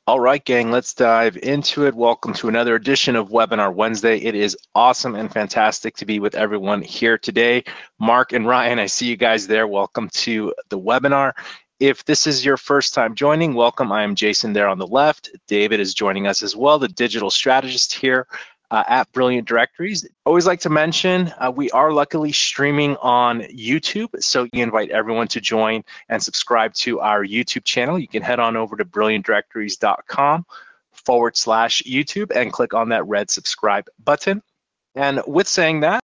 All right, gang, let's dive into it. Welcome to another edition of Webinar Wednesday. It is awesome and fantastic to be with everyone here today. Mark and Ryan, I see you guys there. Welcome to the webinar. If this is your first time joining, welcome. I am Jason there on the left. David is joining us as well, the digital strategist here at Brilliant Directories. Always like to mention, we are luckily streaming on YouTube, so you invite everyone to join and subscribe to our YouTube channel. You can head on over to brilliantdirectories.com/YouTube and click on that red subscribe button. And with saying that,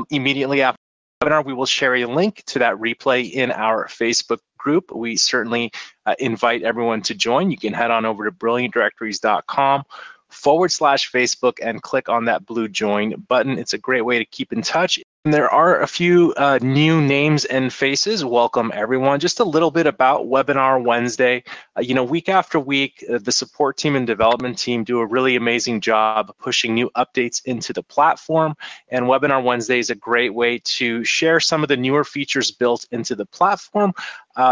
immediately after the webinar, we will share a link to that replay in our Facebook group. We certainly invite everyone to join. You can head on over to brilliantdirectories.com/Facebook and click on that blue join button. It's a great way to keep in touch. And there are a few new names and faces. Welcome everyone. Just a little bit about Webinar Wednesday. Week after week, the support team and development team do a really amazing job pushing new updates into the platform. And Webinar Wednesday is a great way to share some of the newer features built into the platform,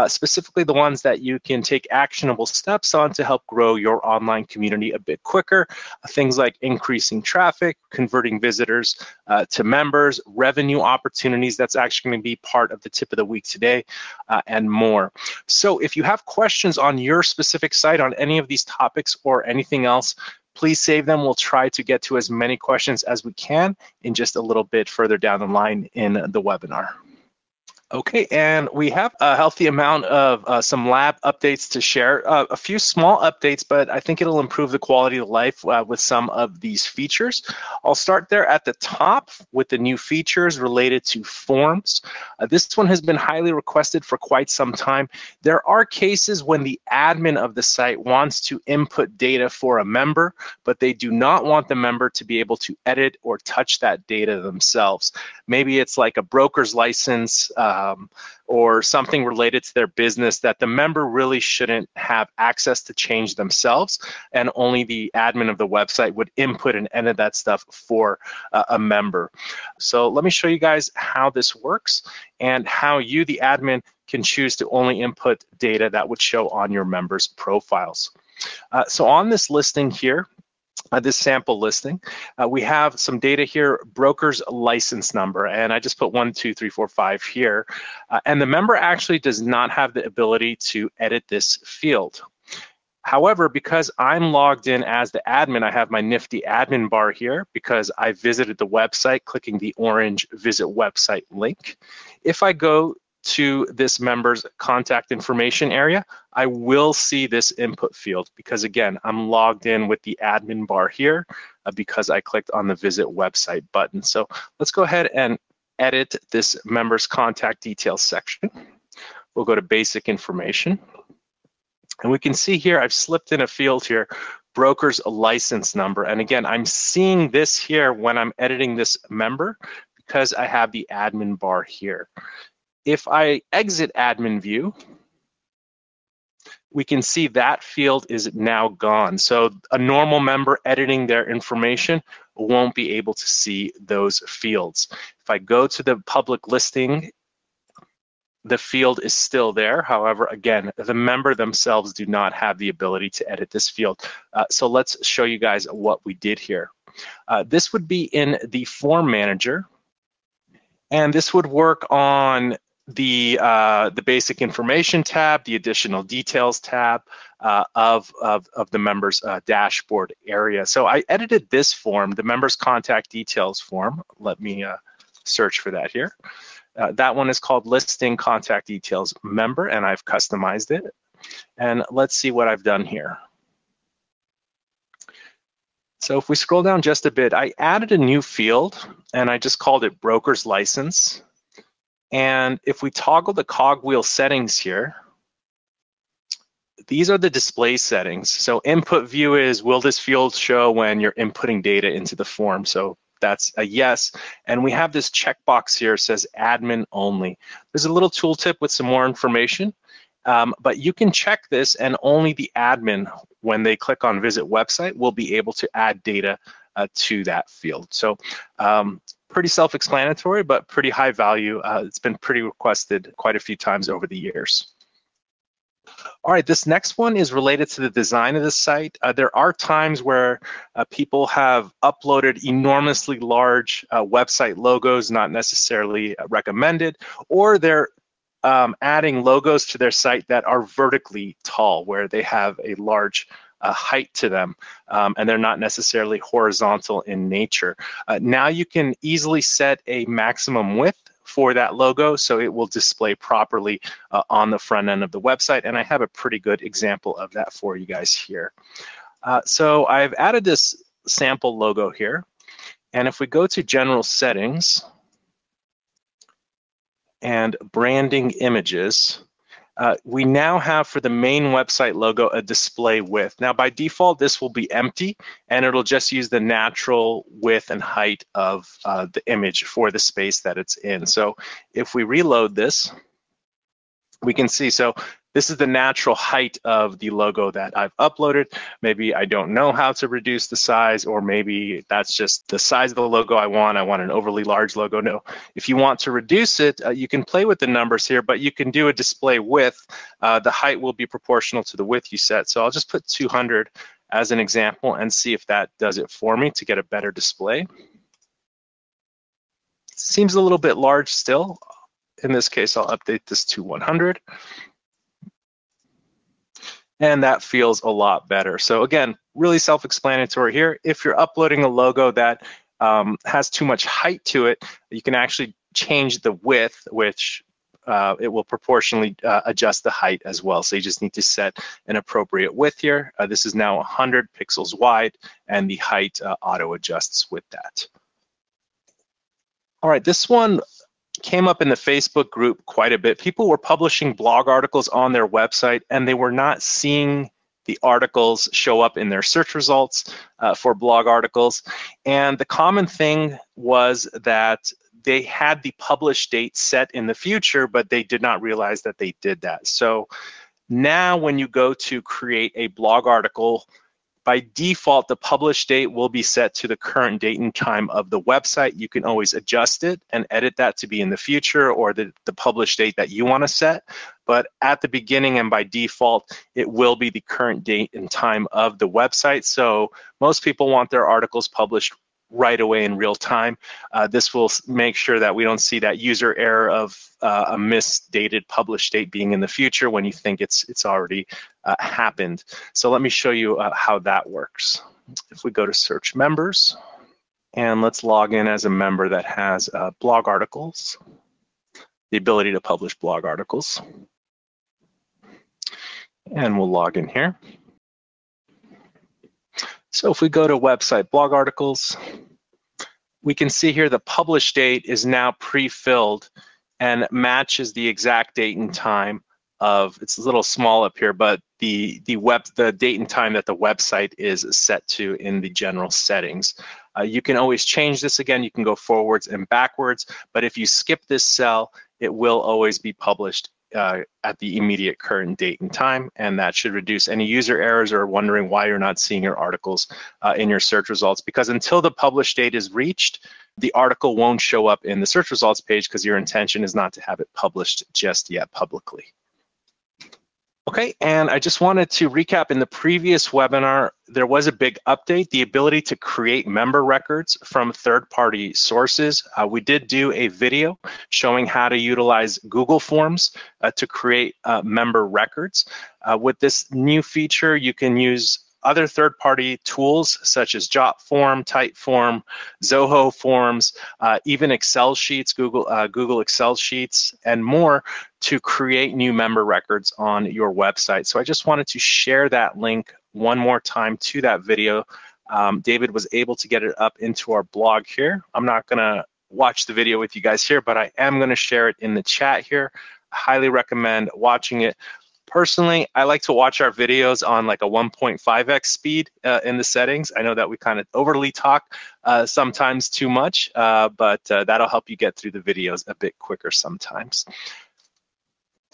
specifically the ones that you can take actionable steps on to help grow your online community a bit quicker. Things like increasing traffic, converting visitors to members, revenue opportunities, that's actually going to be part of the tip of the week today, and more. So if you have questions on your specific site on any of these topics or anything else, please save them. We'll try to get to as many questions as we can in just a little bit further down the line in the webinar. Okay, and we have a healthy amount of some lab updates to share. A few small updates, but I think it'll improve the quality of life with some of these features. I'll start there at the top with the new features related to forms. This one has been highly requested for quite some time. There are cases when the admin of the site wants to input data for a member, but they do not want the member to be able to edit or touch that data themselves. Maybe it's like a broker's license, or something related to their business that the member really shouldn't have access to change themselves, and only the admin of the website would input and edit that stuff for a member. So let me show you guys how this works and how you, the admin, can choose to only input data that would show on your members' profiles. So on this listing here, this sample listing, we have some data here, broker's license number, and I just put 1, 2, 3, 4, 5 here. And the member actually does not have the ability to edit this field. However, because I'm logged in as the admin, I have my nifty admin bar here because I visited the website clicking the orange visit website link. If I go to this member's contact information area, I will see this input field because, again, I'm logged in with the admin bar here because I clicked on the visit website button. So let's go ahead and edit this member's contact details section. We'll go to basic information. And we can see here, I've slipped in a field here, broker's license number. And again, I'm seeing this here when I'm editing this member because I have the admin bar here. If I exit admin view, we can see that field is now gone. So a normal member editing their information won't be able to see those fields. If I go to the public listing, the field is still there. However, again, the member themselves do not have the ability to edit this field. So let's show you guys what we did here. This would be in the form manager, and this would work on the basic information tab, the additional details tab of the member's dashboard area. So I edited this form, the member's contact details form. Let me search for that here. That one is called listing contact details member, and I've customized it. And let's see what I've done here. So if we scroll down just a bit, I added a new field and I just called it broker's license. And if we toggle the cogwheel settings here, these are the display settings. So input view is, will this field show when you're inputting data into the form? So that's a yes. And we have this checkbox here, says admin only. There's a little tooltip with some more information, but you can check this and only the admin, when they click on visit website, will be able to add data to that field. So pretty self-explanatory, but pretty high value. It's been pretty requested quite a few times over the years. All right, this next one is related to the design of the site. There are times where people have uploaded enormously large website logos, not necessarily recommended, or they're adding logos to their site that are vertically tall, where they have a large height to them, and they're not necessarily horizontal in nature. Now you can easily set a maximum width for that logo so it will display properly on the front end of the website, and I have a pretty good example of that for you guys here. So I've added this sample logo here, and if we go to General Settings and Branding Images, we now have for the main website logo a display width. Now by default this will be empty and it'll just use the natural width and height of the image for the space that it's in. So if we reload this, we can see, so this is the natural height of the logo that I've uploaded. Maybe I don't know how to reduce the size, or maybe that's just the size of the logo I want. I want an overly large logo. No, if you want to reduce it, you can play with the numbers here, but you can do a display width. The height will be proportional to the width you set. So I'll just put 200 as an example and see if that does it for me to get a better display. Seems a little bit large still. In this case, I'll update this to 100. And that feels a lot better. So again, really self-explanatory here. If you're uploading a logo that has too much height to it, you can actually change the width, which it will proportionally adjust the height as well. So you just need to set an appropriate width here. This is now 100 pixels wide, and the height auto adjusts with that. All right, this one came up in the Facebook group quite a bit. People were publishing blog articles on their website and they were not seeing the articles show up in their search results for blog articles. And the common thing was that they had the publish date set in the future, but they did not realize that they did that. So now when you go to create a blog article, by default, the publish date will be set to the current date and time of the website. You can always adjust it and edit that to be in the future or the publish date that you want to set. But at the beginning and by default, it will be the current date and time of the website. So most people want their articles published right away in real time. This will make sure that we don't see that user error of a misdated publish date being in the future when you think it's already happened. So let me show you how that works. If we go to search members, and let's log in as a member that has blog articles, the ability to publish blog articles. And we'll log in here. So if we go to website blog articles, we can see here the publish date is now pre-filled and matches the exact date and time of, it's a little small up here, but the date and time that the website is set to in the general settings. You can always change this again. You can go forwards and backwards, but if you skip this cell, it will always be published at the immediate current date and time, and that should reduce any user errors or wondering why you're not seeing your articles in your search results, because until the publish date is reached, the article won't show up in the search results page because your intention is not to have it published just yet publicly. Okay, and I just wanted to recap, in the previous webinar, there was a big update, the ability to create member records from third-party sources. We did do a video showing how to utilize Google Forms to create member records. With this new feature, you can use other third-party tools such as Jotform, Typeform, Zoho Forms, even Excel sheets, Google Excel sheets, and more to create new member records on your website. So I just wanted to share that link one more time to that video. David was able to get it up into our blog here. I'm not gonna watch the video with you guys here, but I am gonna share it in the chat here. I highly recommend watching it. Personally, I like to watch our videos on like a 1.5x speed in the settings. I know that we kind of overly talk sometimes too much, but that'll help you get through the videos a bit quicker sometimes.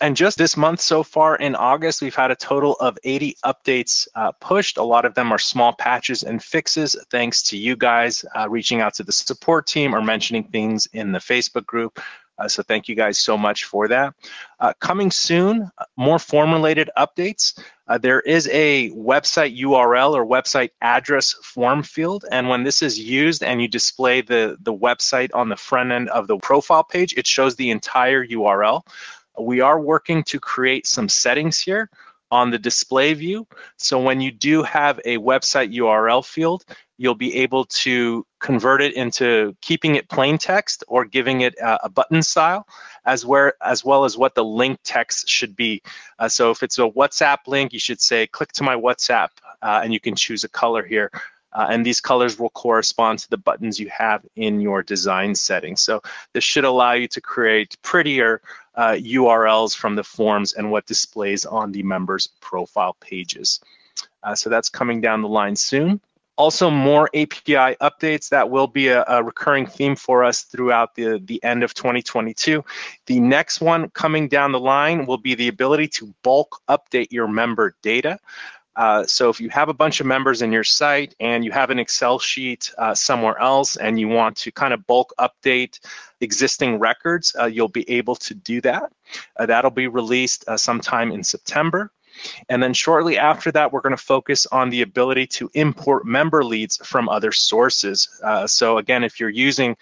And just this month so far in August, we've had a total of 80 updates pushed. A lot of them are small patches and fixes, thanks to you guys reaching out to the support team or mentioning things in the Facebook group. So thank you guys so much for that. Coming soon, more form-related updates. There is a website URL or website address form field, and when this is used and you display the website on the front end of the profile page, it shows the entire URL. We are working to create some settings here on the display view. So when you do have a website URL field, you'll be able to convert it into keeping it plain text or giving it a button style, as well as what the link text should be. So if it's a WhatsApp link, you should say, click to my WhatsApp, and you can choose a color here. And these colors will correspond to the buttons you have in your design settings. So this should allow you to create prettier URLs from the forms and what displays on the members' profile pages. So that's coming down the line soon. Also, more API updates. That will be a recurring theme for us throughout the end of 2022. The next one coming down the line will be the ability to bulk update your member data. So if you have a bunch of members in your site and you have an Excel sheet somewhere else and you want to kind of bulk update existing records, you'll be able to do that. That'll be released sometime in September. And then shortly after that, we're going to focus on the ability to import member leads from other sources. So again, if you're using,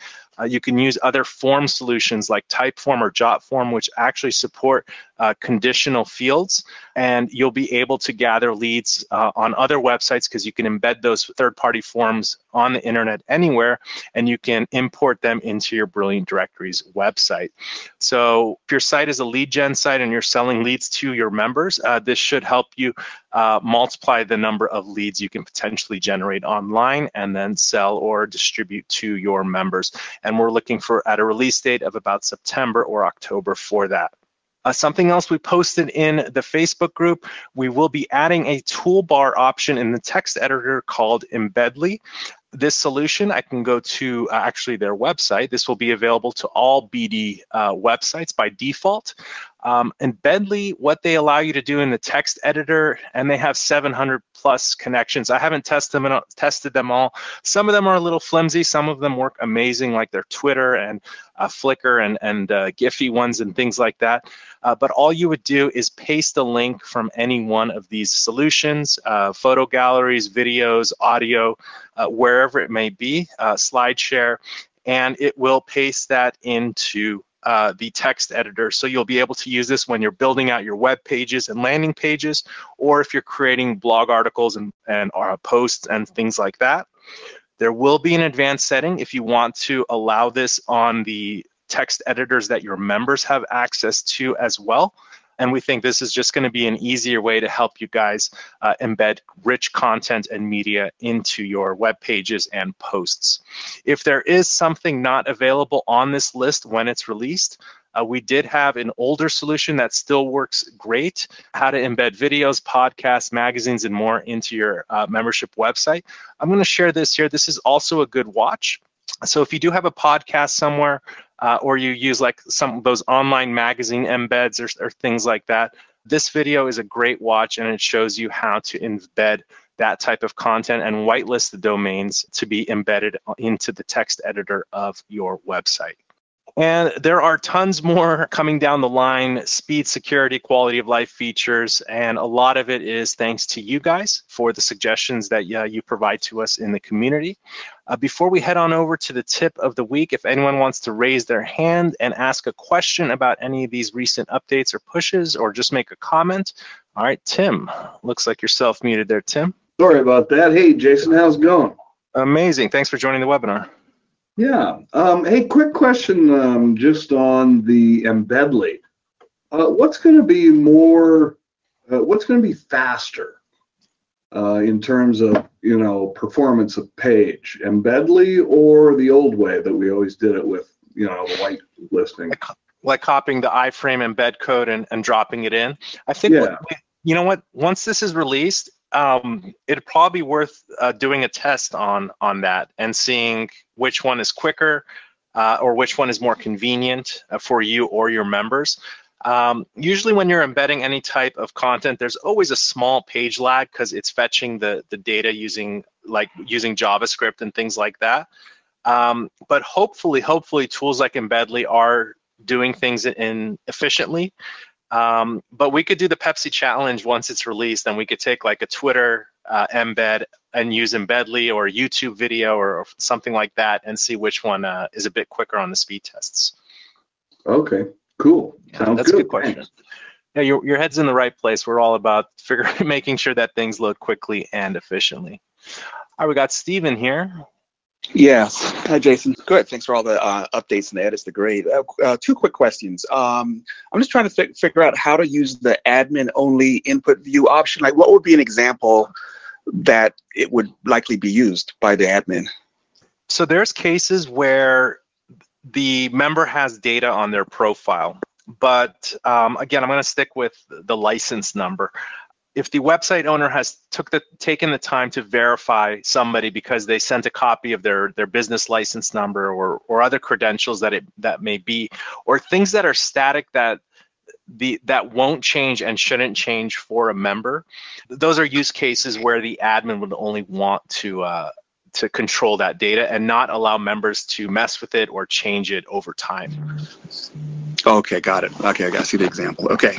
you can use other form solutions like Typeform or Jotform, which actually support conditional fields, and you'll be able to gather leads on other websites because you can embed those third-party forms on the internet anywhere, and you can import them into your Brilliant Directories website. So if your site is a lead gen site and you're selling leads to your members, this should help you multiply the number of leads you can potentially generate online and then sell or distribute to your members. And we're looking for at a release date of about September or October for that. Something else we posted in the Facebook group, we will be adding a toolbar option in the text editor called Embedly. This solution, I can go to actually their website. This will be available to all BD websites by default. Embedly, what they allow you to do in the text editor, and they have 700 plus connections. I haven't tested them all. Some of them are a little flimsy. Some of them work amazing, like their Twitter and Flickr and Giphy ones and things like that. But all you would do is paste a link from any one of these solutions, photo galleries, videos, audio, wherever it may be, SlideShare, and it will paste that into the text editor. So you'll be able to use this when you're building out your web pages and landing pages, or if you're creating blog articles and posts and things like that. There will be an advanced setting if you want to allow this on the text editors that your members have access to as well. And we think this is just going to be an easier way to help you guys embed rich content and media into your web pages and posts. If there is something not available on this list when it's released, we did have an older solution that still works great, how to embed videos, podcasts, magazines, and more into your membership website. I'm going to share this here. This is also a good watch. So if you do have a podcast somewhere, or you use like some of those online magazine embeds or things like that, this video is a great watch, and it shows you how to embed that type of content and whitelist the domains to be embedded into the text editor of your website. And there are tons more coming down the line: speed, security, quality of life features, and a lot of it is thanks to you guys for the suggestions that you provide to us in the community. Before we head on over to the tip of the week, if anyone wants to raise their hand and ask a question about any of these recent updates or pushes, or just make a comment. All right, Tim, looks like you're self-muted there, Tim. Sorry about that. Hey, Jason, how's it going? Amazing. Thanks for joining the webinar. Yeah. Hey, quick question just on the Embedly. What's going to be more, what's going to be faster in terms of, performance of page? Embedly or the old way that we always did it with, the white listing? Like copying the iframe embed code and dropping it in. I think, yeah. Once this is released, it'd probably be worth doing a test on that and seeing which one is quicker or which one is more convenient for you or your members. Usually when you're embedding any type of content, there's always a small page lag because it's fetching the data using JavaScript and things like that. But hopefully tools like Embedly are doing things in efficiently. But we could do the Pepsi challenge once it's released, and we could take like a Twitter embed and use Embedly or a YouTube video or something like that and see which one is a bit quicker on the speed tests. Okay, cool. Sounds That's good. a good question. Yeah, your head's in the right place. We're all about making sure that things load quickly and efficiently. All right, we got Steven here. Yes. Hi, Jason. Good. Thanks for all the updates and the edits. They're great. Two quick questions. I'm just trying to figure out how to use the admin-only input view option. Like, what would be an example that it would likely be used by the admin? So there's cases where the member has data on their profile, but again, I'm going to stick with the license number. If the website owner has taken the time to verify somebody because they sent a copy of their business license number or other credentials that may be, or things that are static that won't change and shouldn't change for a member, those are use cases where the admin would only want to control that data and not allow members to mess with it or change it over time. Okay, got it. Okay, I got to see the example. Okay,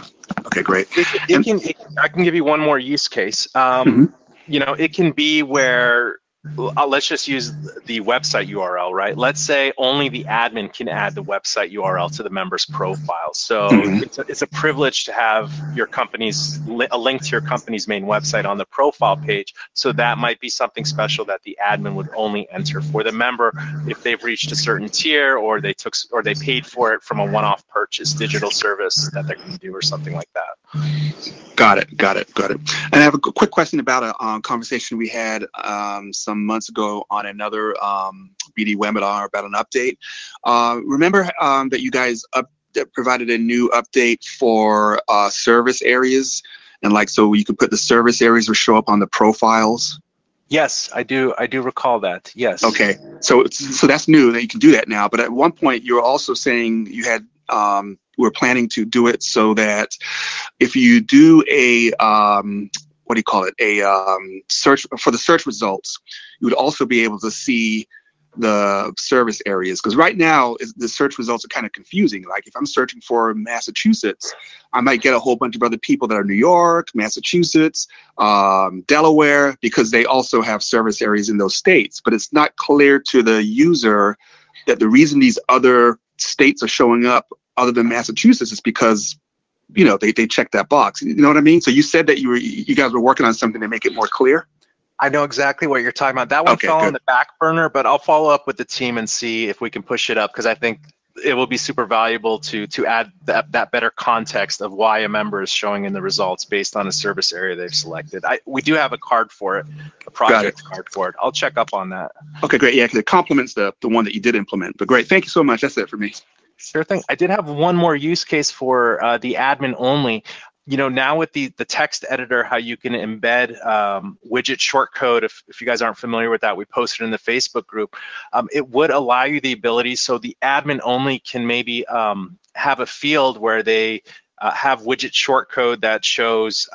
great. I can give you one more use case. You know, it can be where, let's just use the website URL, right? Let's say only the admin can add the website URL to the member's profile. So it's a privilege to have a link to your company's main website on the profile page. So that might be something special that the admin would only enter for the member if they've reached a certain tier or they paid for it from a one-off purchase digital service that they're going to do or something like that. Got it. And I have a quick question about a conversation we had some months ago on another BD webinar about an update. Remember that you guys provided a new update for service areas, and so you could put the service areas will show up on the profiles? Yes, I do recall that. Yes. Okay, so that's new that you can do that now. But at one point, you were also saying you had we're planning to do it so that if you do a search for the search results, you would also be able to see the service areas, because right now the search results are kind of confusing. Like if I'm searching for Massachusetts, I might get a whole bunch of other people that are New York, Massachusetts, Delaware, because they also have service areas in those states. But it's not clear to the user that the reason these other states are showing up other than Massachusetts is because they check that box. You know what I mean? So you said that you guys were working on something to make it more clear. I know exactly what you're talking about. That one fell on the back burner, but I'll follow up with the team and see if we can push it up, because I think it will be super valuable to add that better context of why a member is showing in the results based on a service area they've selected. We do have a card for it, a project card for it. I'll check up on that. Okay, great. Yeah, because it complements the one that you did implement. But great, thank you so much. That's it for me. Sure thing. I did have one more use case for the admin only. Now with the text editor, how you can embed widget shortcode, if you guys aren't familiar with that, we posted in the Facebook group. It would allow you the ability, so the admin only can maybe have a field where they have widget shortcode that shows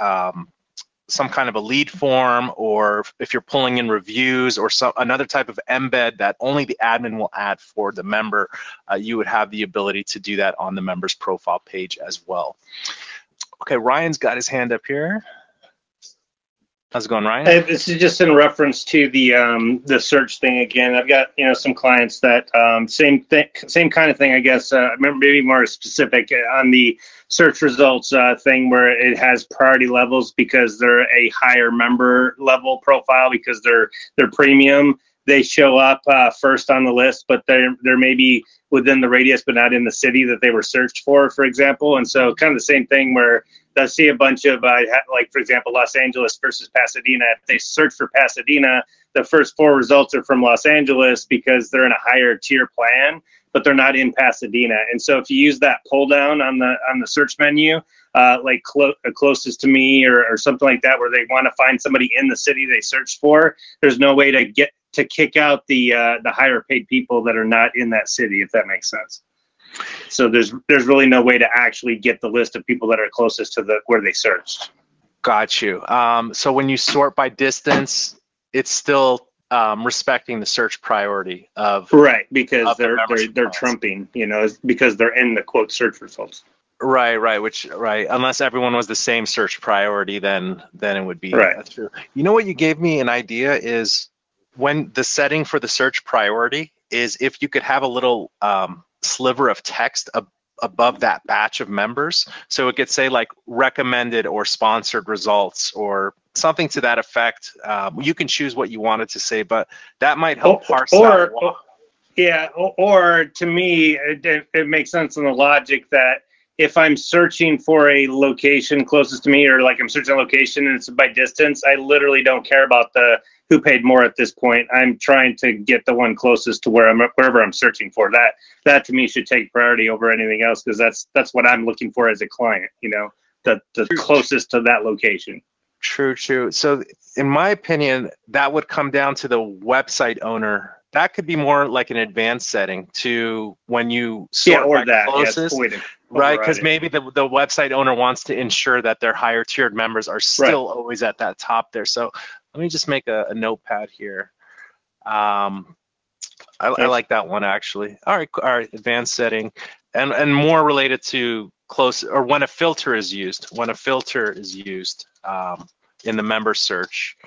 some kind of a lead form, or if you're pulling in reviews or another type of embed that only the admin will add for the member, you would have the ability to do that on the member's profile page as well. Okay, Ryan's got his hand up here. How's it going, Ryan? Hey, this is just in reference to the search thing again. I've got some clients that same kind of thing, I guess. Maybe more specific on the search results thing, where it has priority levels because they're a higher member level profile, because they're premium. They show up first on the list, but they're maybe within the radius, but not in the city that they were searched for example. And so kind of the same thing where I see a bunch of, like, for example, Los Angeles versus Pasadena. If they search for Pasadena, the first 4 results are from Los Angeles because they're in a higher tier plan, but they're not in Pasadena. And so if you use that pull down on the search menu, like closest to me or something like that, where they want to find somebody in the city they searched for, there's no way to kick out the higher paid people that are not in that city, if that makes sense. So there's really no way to actually get the list of people that are closest to where they searched. Got you. So when you sort by distance, it's still respecting the search priority of Right, because of the they're membership they're policy. trumping, because they're in the quote search results. Right, right. Unless everyone was the same search priority, then it would be Right. true. You know what you gave me an idea is when the setting for the search priority is if you could have a little sliver of text above that batch of members, so it could say like recommended or sponsored results or something to that effect. You can choose what you wanted to say, but that might help parse out. Yeah, or to me, it makes sense in the logic that if I'm searching for a location closest to me, or like I'm searching a location and it's by distance, I literally don't care about the who paid more at this point. I'm trying to get the one closest to wherever I'm searching for. That to me should take priority over anything else, because that's what I'm looking for as a client. The closest to that location. True. So in my opinion, that would come down to the website owner. That could be more like an advanced setting to when you sort by closest, right? Because maybe the website owner wants to ensure that their higher tiered members are still always at that top there. So let me just make a notepad here. I like that one actually. All right, advanced setting, and more related to close, or when a filter is used. When a filter is used in the member search,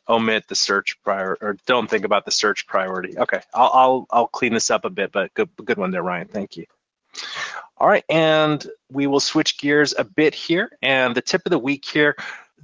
omit the search prior, or don't think about the search priority. Okay, I'll clean this up a bit, but good one there, Ryan. Thank you. All right, and we will switch gears a bit here. And the tip of the week here,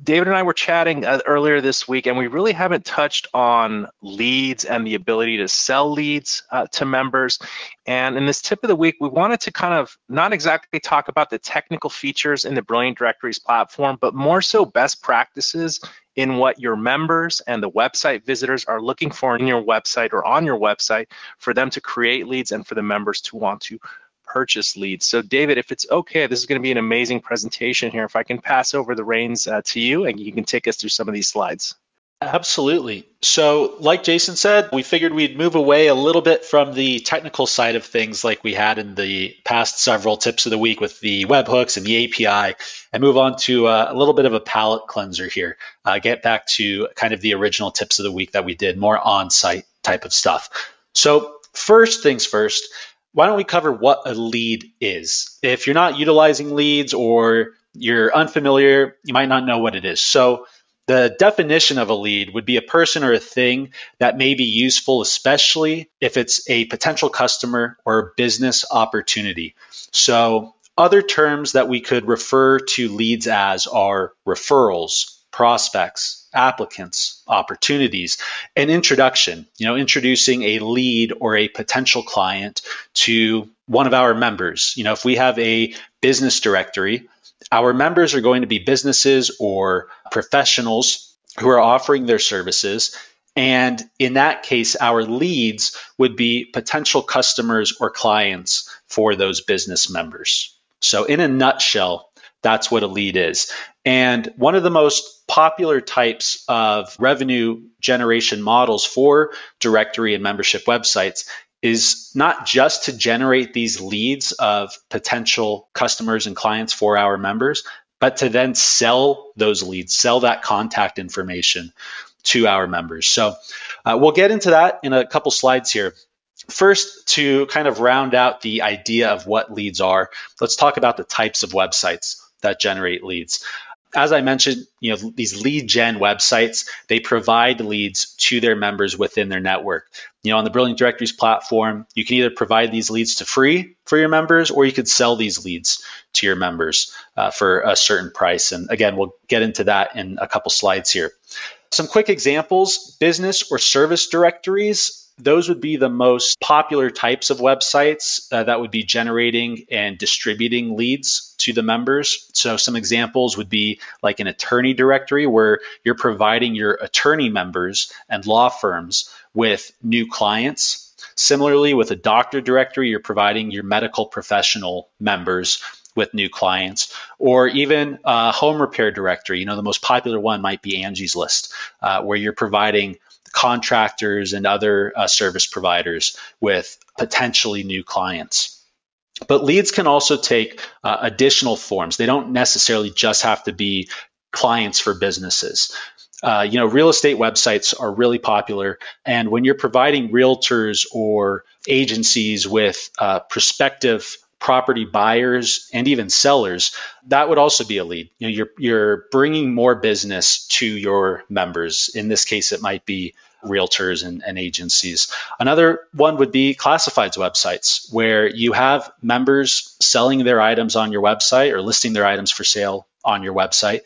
David and I were chatting earlier this week, and we really haven't touched on leads and the ability to sell leads to members. And in this tip of the week, we wanted to kind of not exactly talk about the technical features in the Brilliant Directories platform, but more so best practices in what your members and the website visitors are looking for in your website or on your website for them to create leads and for the members to want to purchase leads. So David, if it's okay, this is going to be an amazing presentation here. If I can pass over the reins to you and you can take us through some of these slides. Absolutely. So like Jason said, we figured we'd move away a little bit from the technical side of things like we had in the past several tips of the week with the webhooks and the API, and move on to a little bit of a palate cleanser here. Get back to kind of the original tips of the week that we did, more on-site type of stuff. So first things first, why don't we cover what a lead is? If you're not utilizing leads or you're unfamiliar, you might not know what it is. So the definition of a lead would be a person or a thing that may be useful, especially if it's a potential customer or a business opportunity. So other terms that we could refer to leads as are referrals, prospects, applicants, opportunities, and introduction, introducing a lead or a potential client to one of our members. If we have a business directory, our members are going to be businesses or professionals who are offering their services. And in that case, our leads would be potential customers or clients for those business members. So in a nutshell, that's what a lead is. And one of the most popular types of revenue generation models for directory and membership websites is not just to generate these leads of potential customers and clients for our members, but to then sell those leads, sell that contact information to our members. So we'll get into that in a couple slides here. First, to kind of round out the idea of what leads are, let's talk about the types of websites that generate leads. As I mentioned, these lead gen websites, they provide leads to their members within their network. On the Brilliant Directories platform, you can either provide these leads to free for your members, or you could sell these leads to your members for a certain price. And again, we'll get into that in a couple slides here. Some quick examples: business or service directories. Those would be the most popular types of websites that would be generating and distributing leads to the members. So some examples would be like an attorney directory, where you're providing your attorney members and law firms with new clients. Similarly, with a doctor directory, you're providing your medical professional members with new clients. Or even a home repair directory. The most popular one might be Angie's List, where you're providing contractors and other service providers with potentially new clients. But leads can also take additional forms. They don't necessarily just have to be clients for businesses. Real estate websites are really popular. And when you're providing realtors or agencies with prospective property buyers and even sellers, that would also be a lead. You're bringing more business to your members. In this case, it might be realtors and agencies. Another one would be classifieds websites, where you have members selling their items on your website or listing their items for sale on your website,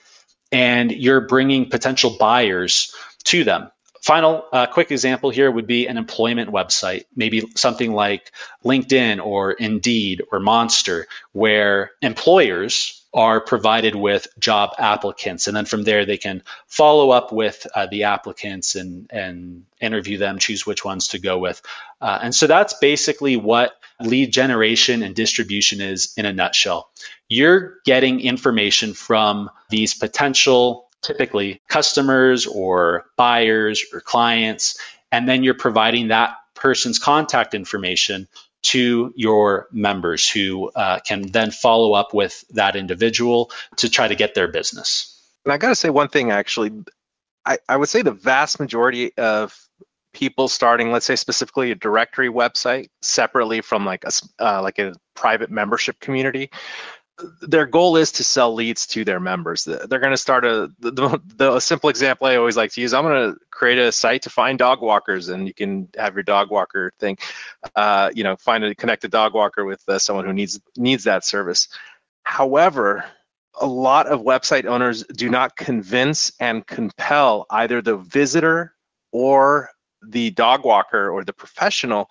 and you're bringing potential buyers to them. Final quick example here would be an employment website, maybe something like LinkedIn or Indeed or Monster, where employers are provided with job applicants. And then from there, they can follow up with the applicants and interview them, choose which ones to go with. And so that's basically what lead generation and distribution is in a nutshell. You're getting information from these potential, typically customers or buyers or clients, and then you're providing that person's contact information to your members who can then follow up with that individual to try to get their business. And I got to say one thing, actually. I would say the vast majority of people starting, let's say specifically a directory website separately from like a private membership community, their goal is to sell leads to their members. They're going to start the simple example I always like to use. I'm going to create a site to find dog walkers, and you can have your dog walker thing, connect a dog walker with someone who needs that service. However, a lot of website owners do not convince and compel either the visitor or the dog walker or the professional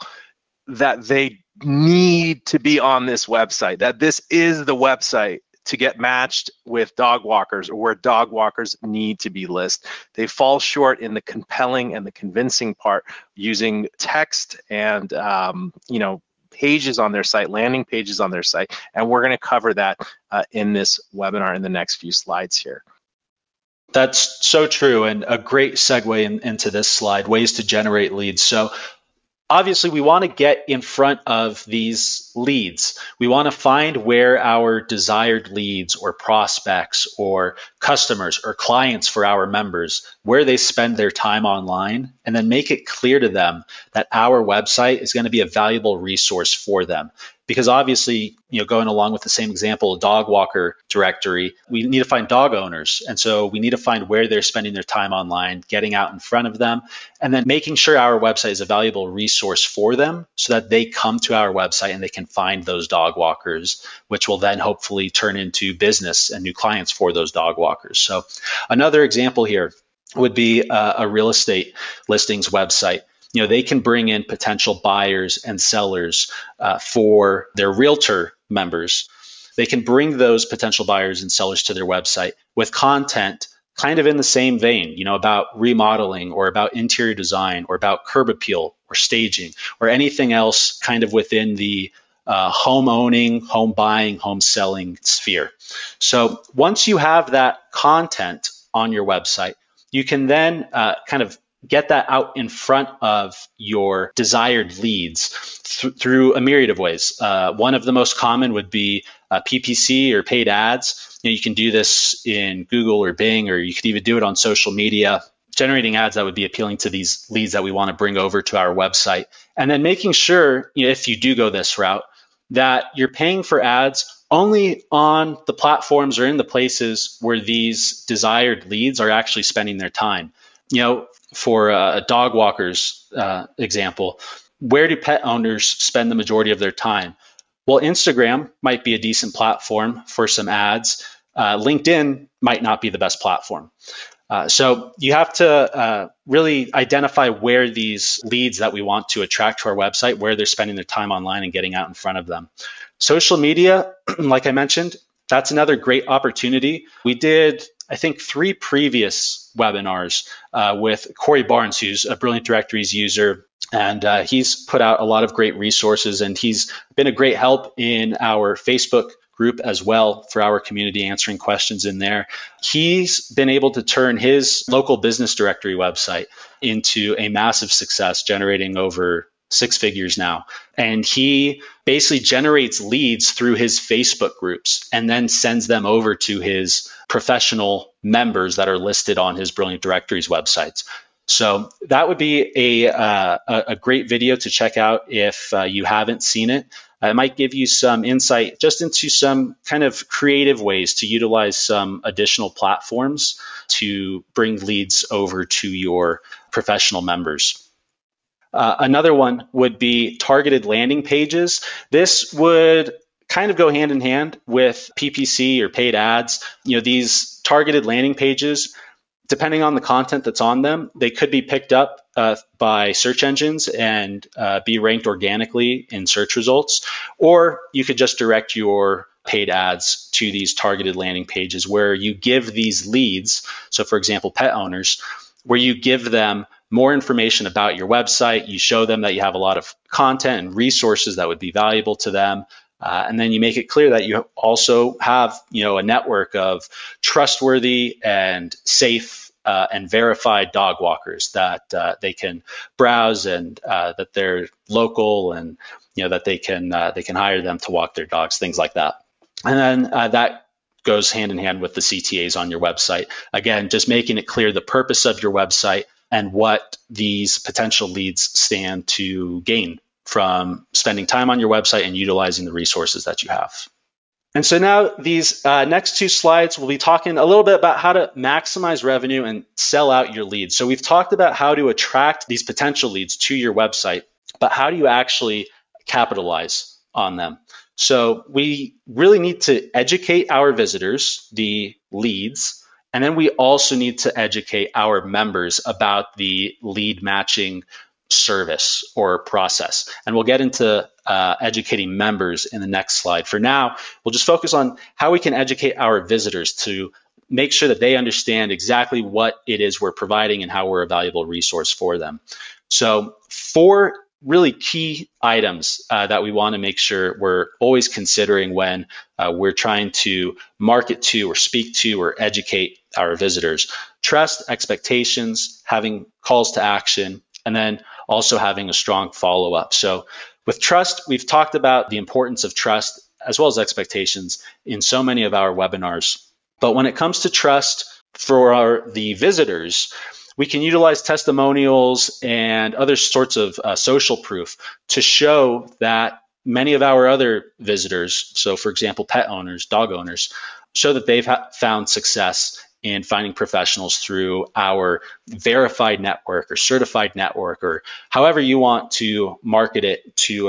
that they need to be on this website, that this is the website to get matched with dog walkers or where dog walkers need to be listed. They fall short in the compelling and the convincing part using text and pages on their site, landing pages on their site. And we're going to cover that in this webinar in the next few slides here. That's so true, and a great segue into this slide, ways to generate leads. So obviously, we want to get in front of these leads. We want to find where our desired leads or prospects or customers or clients for our members, where they spend their time online, and then make it clear to them that our website is going to be a valuable resource for them. Because obviously, going along with the same example, dog walker directory, we need to find dog owners. And so we need to find where they're spending their time online, getting out in front of them, and then making sure our website is a valuable resource for them so that they come to our website and they can find those dog walkers, which will then hopefully turn into business and new clients for those dog walkers. So another example here would be a real estate listings website. They can bring in potential buyers and sellers for their realtor members. They can bring those potential buyers and sellers to their website with content kind of in the same vein, about remodeling or about interior design or about curb appeal or staging or anything else kind of within the home owning, home buying, home selling sphere. So once you have that content on your website, you can then kind of get that out in front of your desired leads through a myriad of ways. One of the most common would be PPC or paid ads. You can do this in Google or Bing, or you could even do it on social media, generating ads that would be appealing to these leads that we want to bring over to our website. And then making sure, if you do go this route, that you're paying for ads only on the platforms or in the places where these desired leads are actually spending their time. For a dog walker's example, where do pet owners spend the majority of their time? Well, Instagram might be a decent platform for some ads. LinkedIn might not be the best platform. So you have to really identify where these leads that we want to attract to our website, where they're spending their time online and getting out in front of them. Social media, like I mentioned, that's another great opportunity. We did, I think, 3 previous webinars with Cory Barnes, who's a brilliant Directories user, and he's put out a lot of great resources, and he's been a great help in our Facebook group as well for our community, answering questions in there. He's been able to turn his local business directory website into a massive success, generating over 6 figures now. And he basically generates leads through his Facebook groups and then sends them over to his professional members that are listed on his Brilliant Directories websites. So that would be a great video to check out if you haven't seen it. It might give you some insight just into some kind of creative ways to utilize some additional platforms to bring leads over to your professional members. Another one would be targeted landing pages. This would kind of go hand in hand with PPC or paid ads. These targeted landing pages, depending on the content that's on them, they could be picked up by search engines and be ranked organically in search results, or you could just direct your paid ads to these targeted landing pages where you give these leads, so for example, pet owners, where you give them more information about your website, you show them that you have a lot of content and resources that would be valuable to them, and then you make it clear that you also have a network of trustworthy and safe and verified dog walkers that they can browse and that they're local and that they can hire them to walk their dogs, things like that. And then that goes hand in hand with the CTAs on your website. Again, just making it clear the purpose of your website and what these potential leads stand to gain from spending time on your website and utilizing the resources that you have. And so now these next 2 slides, we'll be talking a little bit about how to maximize revenue and sell out your leads. So we've talked about how to attract these potential leads to your website, but how do you actually capitalize on them? So we really need to educate our visitors, the leads, and then we also need to educate our members about the lead matching service or process. And we'll get into educating members in the next slide. For now, we'll just focus on how we can educate our visitors to make sure that they understand exactly what it is we're providing and how we're a valuable resource for them. So 4 really key items that we want to make sure we're always considering when we're trying to market to or speak to or educate our visitors: trust, expectations, having calls to action, and then also having a strong follow-up. So with trust, we've talked about the importance of trust as well as expectations in so many of our webinars. But when it comes to trust for the visitors, we can utilize testimonials and other sorts of social proof to show that many of our other visitors, so for example, pet owners, dog owners, show that they've found success in finding professionals through our verified network or certified network, or however you want to market it to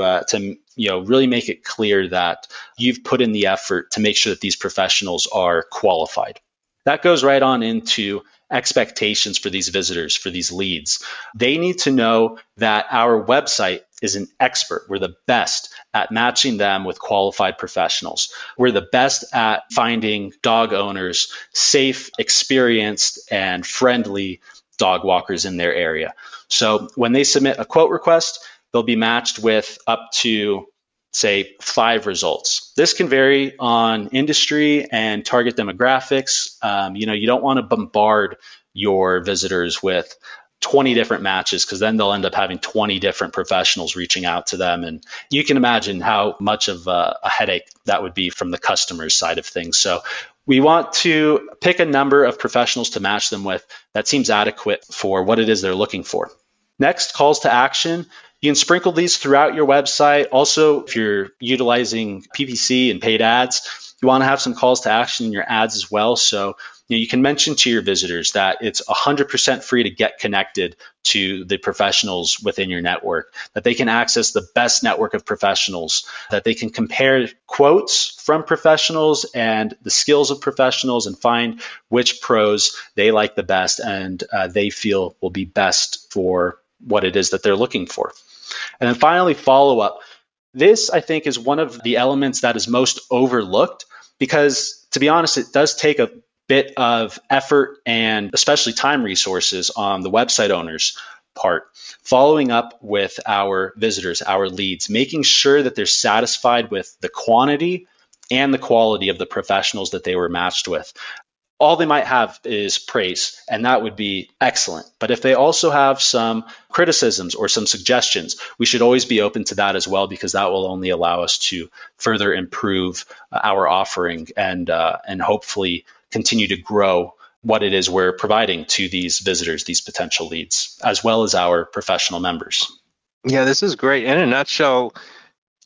really make it clear that you've put in the effort to make sure that these professionals are qualified. That goes right on into expectations for these visitors, for these leads. They need to know that our website is an expert. We're the best at matching them with qualified professionals. We're the best at finding dog owners safe, experienced, and friendly dog walkers in their area. So when they submit a quote request, they'll be matched with up to, say, 5 results. This can vary on industry and target demographics. You don't want to bombard your visitors with 20 different matches, because then they'll end up having 20 different professionals reaching out to them. And you can imagine how much of a headache that would be from the customer's side of things. So we want to pick a number of professionals to match them with that seems adequate for what it is they're looking for. Next, calls to action. You can sprinkle these throughout your website. Also, if you're utilizing PPC and paid ads, you want to have some calls to action in your ads as well. So you can mention to your visitors that it's 100% free to get connected to the professionals within your network, that they can access the best network of professionals, that they can compare quotes from professionals and the skills of professionals and find which pros they like the best and they feel will be best for what it is that they're looking for. And then finally, follow up. This, I think, is one of the elements that is most overlooked because, to be honest, it does take a bit of effort and especially time resources on the website owner's part. Following up with our visitors, our leads, making sure that they're satisfied with the quantity and the quality of the professionals that they were matched with. all they might have is praise, and that would be excellent. But if they also have some criticisms or some suggestions, we should always be open to that as well, because that will only allow us to further improve our offering and hopefully continue to grow what it is we're providing to these visitors, these potential leads, as well as our professional members. Yeah, this is great. In a nutshell,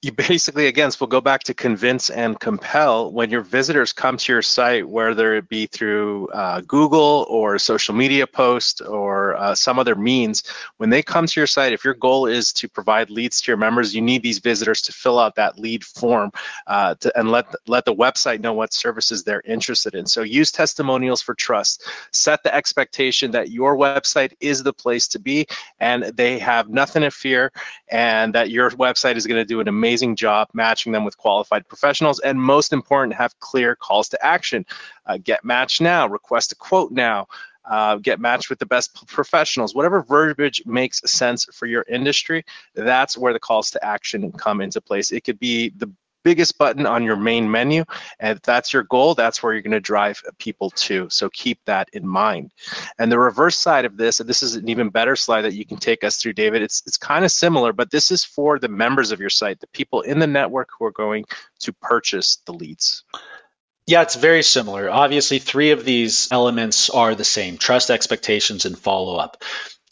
you basically, again, we'll go back to convince and compel. When your visitors come to your site, whether it be through Google or a social media post or some other means, when they come to your site, if your goal is to provide leads to your members, you need these visitors to fill out that lead form and let the website know what services they're interested in. So use testimonials for trust. Set the expectation that your website is the place to be and they have nothing to fear, and that your website is going to do an amazing job matching them with qualified professionals, and most important, have clear calls to action. Get matched now, request a quote now, get matched with the best professionals. Whatever verbiage makes sense for your industry, that's where the calls to action come into place. It could be the biggest button on your main menu, and if that's your goal, that's where you're going to drive people to. So keep that in mind. And the reverse side of this, and this is an even better slide that you can take us through, David. It's kind of similar, but this is for the members of your site, the people in the network who are going to purchase the leads. Yeah, it's very similar. Obviously, 3 of these elements are the same: trust, expectations, and follow-up.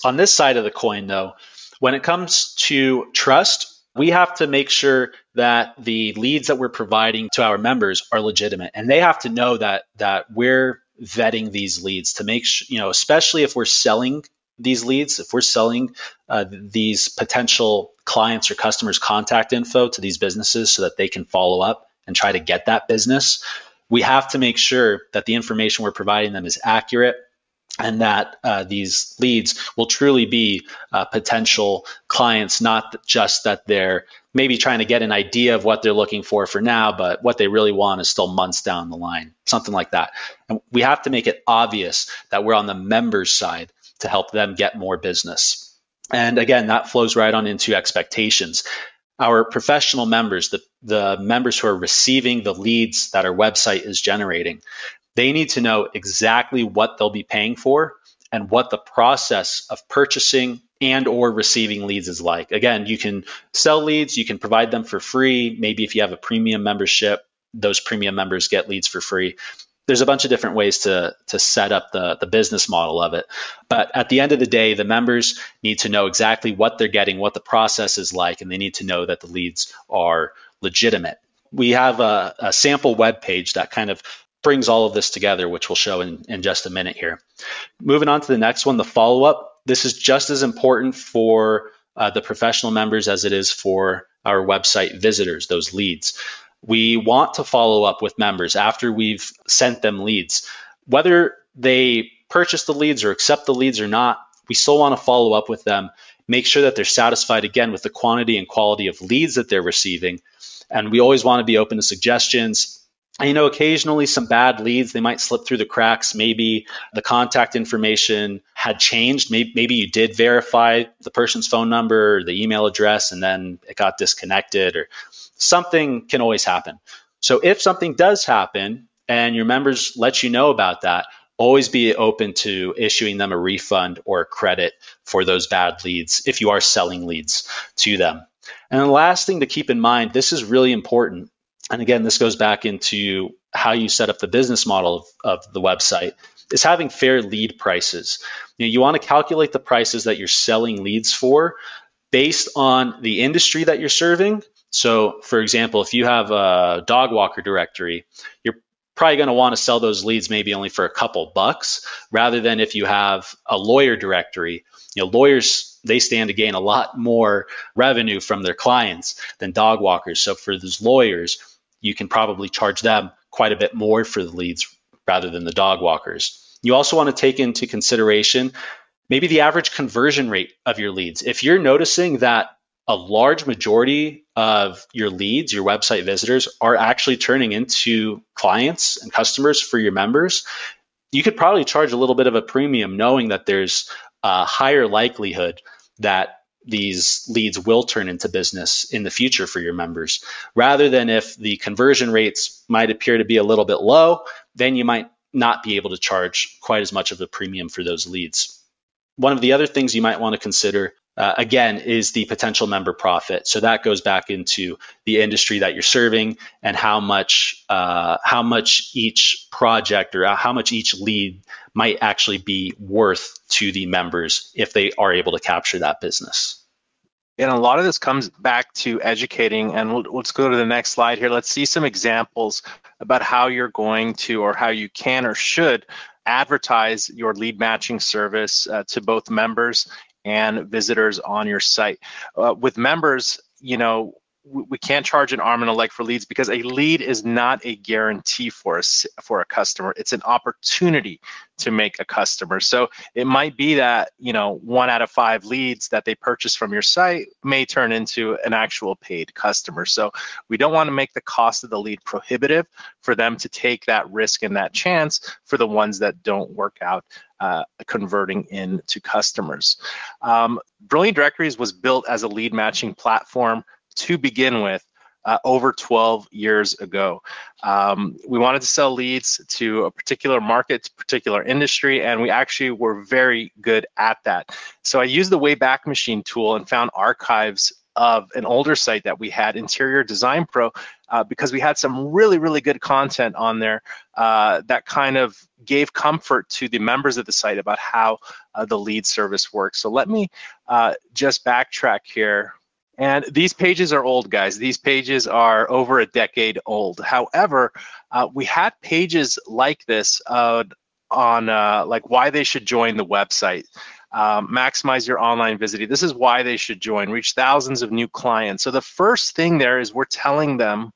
On this side of the coin, though, when it comes to trust, we have to make sure that the leads that we're providing to our members are legitimate, and they have to know that we're vetting these leads to make sure, especially if we're selling these leads, if we're selling these potential clients or customers' contact info to these businesses so that they can follow up and try to get that business, we have to make sure that the information we're providing them is accurate, and that these leads will truly be potential clients, not just that they're maybe trying to get an idea of what they're looking for now, but what they really want is still months down the line, something like that. And we have to make it obvious that we're on the members' side to help them get more business. And again, that flows right on into expectations. Our professional members, the members who are receiving the leads that our website is generating, they need to know exactly what they'll be paying for and what the process of purchasing and or receiving leads is like. Again, you can sell leads, you can provide them for free. Maybe if you have a premium membership, those premium members get leads for free. There's a bunch of different ways to set up the business model of it. But at the end of the day, the members need to know exactly what they're getting, what the process is like, and they need to know that the leads are legitimate. We have a sample web page that kind of brings all of this together, which we'll show in just a minute here. Moving on to the next one, the follow-up. This is just as important for the professional members as it is for our website visitors, those leads. We want to follow up with members after we've sent them leads. Whether they purchase the leads or accept the leads or not, we still want to follow up with them, make sure that they're satisfied again with the quantity and quality of leads that they're receiving. And we always want to be open to suggestions. And, occasionally some bad leads, they might slip through the cracks. Maybe the contact information had changed. Maybe you did verify the person's phone number or the email address, and then it got disconnected, or something can always happen. So if something does happen and your members let you know about that, always be open to issuing them a refund or a credit for those bad leads if you are selling leads to them. And the last thing to keep in mind, this is really important. And again, this goes back into how you set up the business model of the website, is having fair lead prices. You want to calculate the prices that you're selling leads for based on the industry that you're serving. So for example, if you have a dog walker directory, you're probably going to want to sell those leads maybe only for a couple bucks, rather than if you have a lawyer directory. Lawyers, they stand to gain a lot more revenue from their clients than dog walkers. So for those lawyers, you can probably charge them quite a bit more for the leads rather than the dog walkers. You also want to take into consideration maybe the average conversion rate of your leads. If you're noticing that a large majority of your leads, your website visitors, are actually turning into clients and customers for your members, you could probably charge a little bit of a premium, knowing that there's a higher likelihood that these leads will turn into business in the future for your members, rather than if the conversion rates might appear to be a little bit low, then you might not be able to charge quite as much of a premium for those leads. One of the other things you might want to consider, again, is the potential member profit. So that goes back into the industry that you're serving and how much each project or how much each lead might actually be worth to the members if they are able to capture that business. And a lot of this comes back to educating, and let's go to the next slide here. Let's see some examples about how you're going to, or how you can or should advertise your lead matching service to both members and visitors on your site. With members, you know, we can't charge an arm and a leg for leads because a lead is not a guarantee for a customer. It's an opportunity to make a customer. So it might be that, you know, 1 out of 5 leads that they purchase from your site may turn into an actual paid customer. So we don't want to make the cost of the lead prohibitive for them to take that risk and that chance for the ones that don't work out converting into customers. Brilliant Directories was built as a lead matching platform to begin with over 12 years ago. We wanted to sell leads to a particular market, particular industry, and we actually were very good at that. So I used the Wayback Machine tool and found archives of an older site that we had, Interior Design Pro, because we had some really, really good content on there that kind of gave comfort to the members of the site about how the lead service works. So let me just backtrack here. And these pages are old, guys. These pages are over a decade old. However, we had pages like this on like why they should join the website. Maximize your online visibility. This is why they should join. Reach thousands of new clients. So the first thing there is we're telling them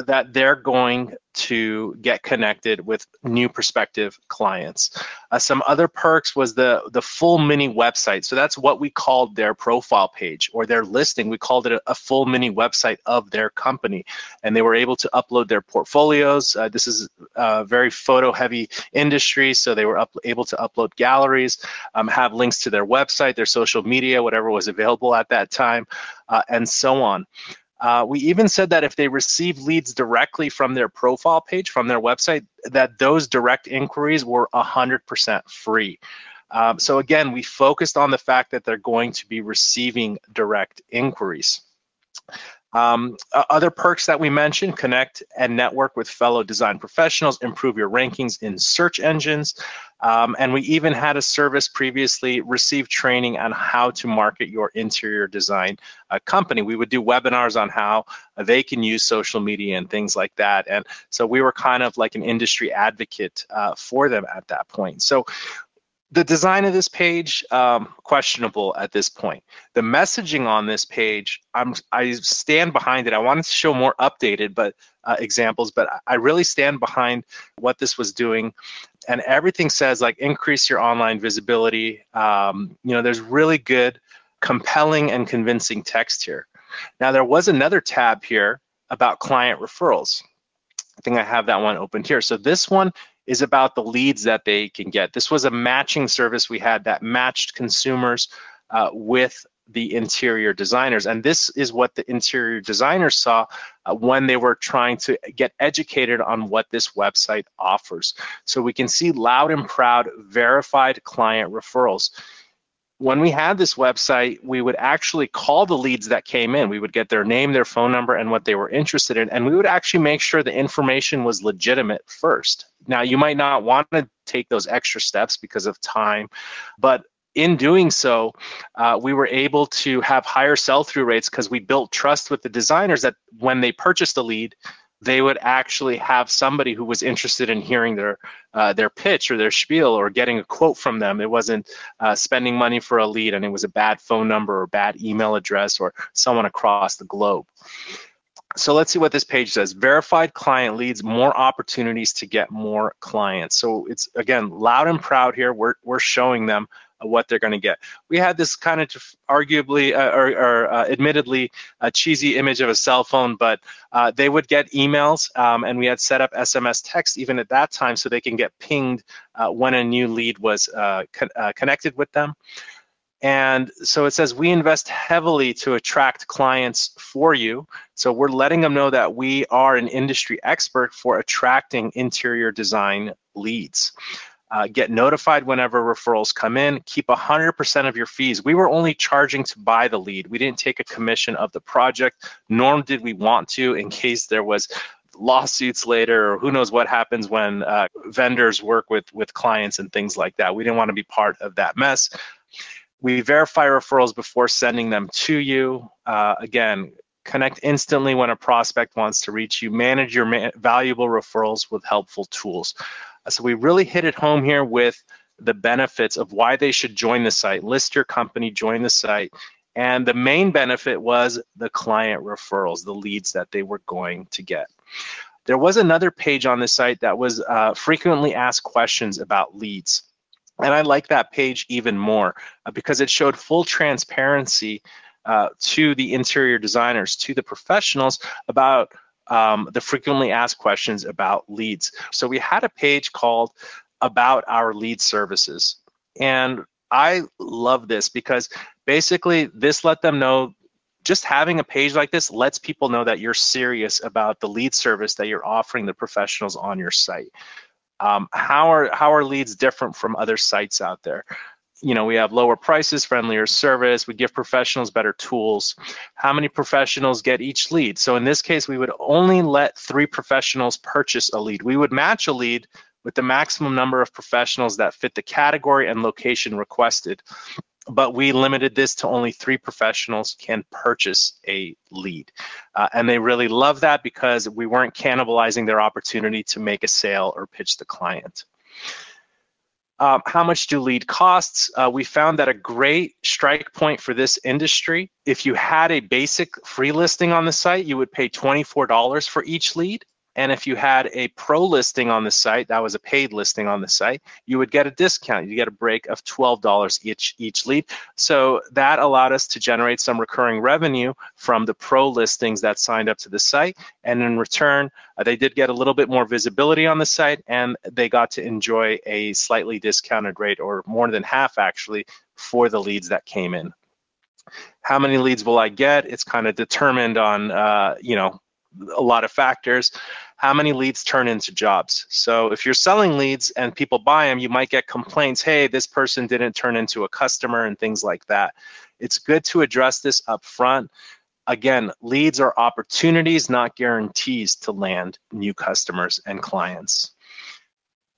that they're going to get connected with new prospective clients. Some other perks was the full mini website. So that's what we called their profile page or their listing. We called it a full mini website of their company, and they were able to upload their portfolios. This is a very photo heavy industry, so they were able to upload galleries, have links to their website, their social media, whatever was available at that time, and so on. We even said that if they receive leads directly from their profile page, from their website, that those direct inquiries were 100% free. So again, we focused on the fact that they're going to be receiving direct inquiries. Other perks that we mentioned: connect and network with fellow design professionals, improve your rankings in search engines. And we even had a service previously, receive training on how to market your interior design company. We would do webinars on how they can use social media and things like that. And so we were kind of like an industry advocate for them at that point. So the design of this page, questionable at this point. The messaging on this page, I stand behind it. I wanted to show more updated examples, but I really stand behind what this was doing. And everything says like increase your online visibility. You know, there's really good, compelling and convincing text here. Now there was another tab here about client referrals. I think I have that one opened here. So this one is about the leads that they can get. This was a matching service we had that matched consumers with the interior designers. And this is what the interior designers saw when they were trying to get educated on what this website offers. So we can see loud and proud verified client referrals. When we had this website, we would actually call the leads that came in. We would get their name, their phone number, and what they were interested in, and we would actually make sure the information was legitimate first. Now, you might not want to take those extra steps because of time, but in doing so, we were able to have higher sell-through rates because we built trust with the designers that when they purchased a lead, they would actually have somebody who was interested in hearing their pitch or their spiel or getting a quote from them. It wasn't spending money for a lead and it was a bad phone number or bad email address or someone across the globe. So let's see what this page says. Verified client leads, more opportunities to get more clients. So it's, again, loud and proud here. We're showing them what they're going to get. We had this kind of arguably admittedly a cheesy image of a cell phone, but they would get emails, and we had set up SMS text even at that time so they can get pinged when a new lead was connected with them. And so it says, we invest heavily to attract clients for you. So we're letting them know that we are an industry expert for attracting interior design leads. Get notified whenever referrals come in. Keep 100% of your fees. We were only charging to buy the lead. We didn't take a commission of the project, nor did we want to in case there was lawsuits later, or who knows what happens when vendors work with clients and things like that. We didn't want to be part of that mess. We verify referrals before sending them to you. Again, connect instantly when a prospect wants to reach you. Manage your valuable referrals with helpful tools. So we really hit it home here with the benefits of why they should join the site. List your company, join the site. And the main benefit was the client referrals, the leads that they were going to get. There was another page on the site that was frequently asked questions about leads. And I like that page even more because it showed full transparency to the interior designers, to the professionals about the frequently asked questions about leads. So we had a page called About Our Lead Services. And I love this because basically this let them know, just having a page like this lets people know that you're serious about the lead service that you're offering the professionals on your site. How are leads different from other sites out there? You know, we have lower prices, friendlier service, we give professionals better tools. How many professionals get each lead? So in this case, we would only let 3 professionals purchase a lead. We would match a lead with the maximum number of professionals that fit the category and location requested. But we limited this to only 3 professionals can purchase a lead. And they really love that because we weren't cannibalizing their opportunity to make a sale or pitch the client. How much do lead costs? We found that a great strike point for this industry, if you had a basic free listing on the site, you would pay $24 for each lead. And if you had a pro listing on the site, that was a paid listing on the site, you would get a discount. You get a break of $12 each lead. So that allowed us to generate some recurring revenue from the pro listings that signed up to the site. And in return, they did get a little bit more visibility on the site, and they got to enjoy a slightly discounted rate, or more than half actually, for the leads that came in. How many leads will I get? It's kind of determined on, you know, a lot of factors. How many leads turn into jobs? So if you're selling leads and people buy them, you might get complaints, hey, this person didn't turn into a customer and things like that. It's good to address this up front. Again, leads are opportunities, not guarantees to land new customers and clients.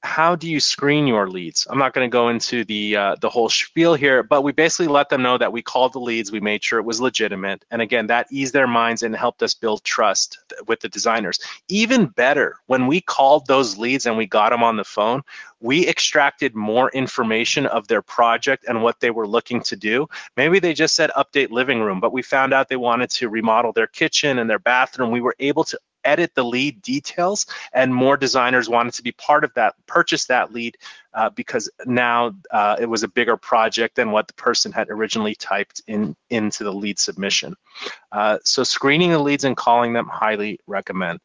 How do you screen your leads? I'm not going to go into the whole spiel here, but we basically let them know that we called the leads, we made sure it was legitimate, and again, that eased their minds and helped us build trust with the designers. Even better, when we called those leads and we got them on the phone, we extracted more information of their project and what they were looking to do. Maybe they just said update living room, but we found out they wanted to remodel their kitchen and their bathroom. We were able to edit the lead details, and more designers wanted to be part of that, purchase that lead because now it was a bigger project than what the person had originally typed into the lead submission. So screening the leads and calling them, highly recommend.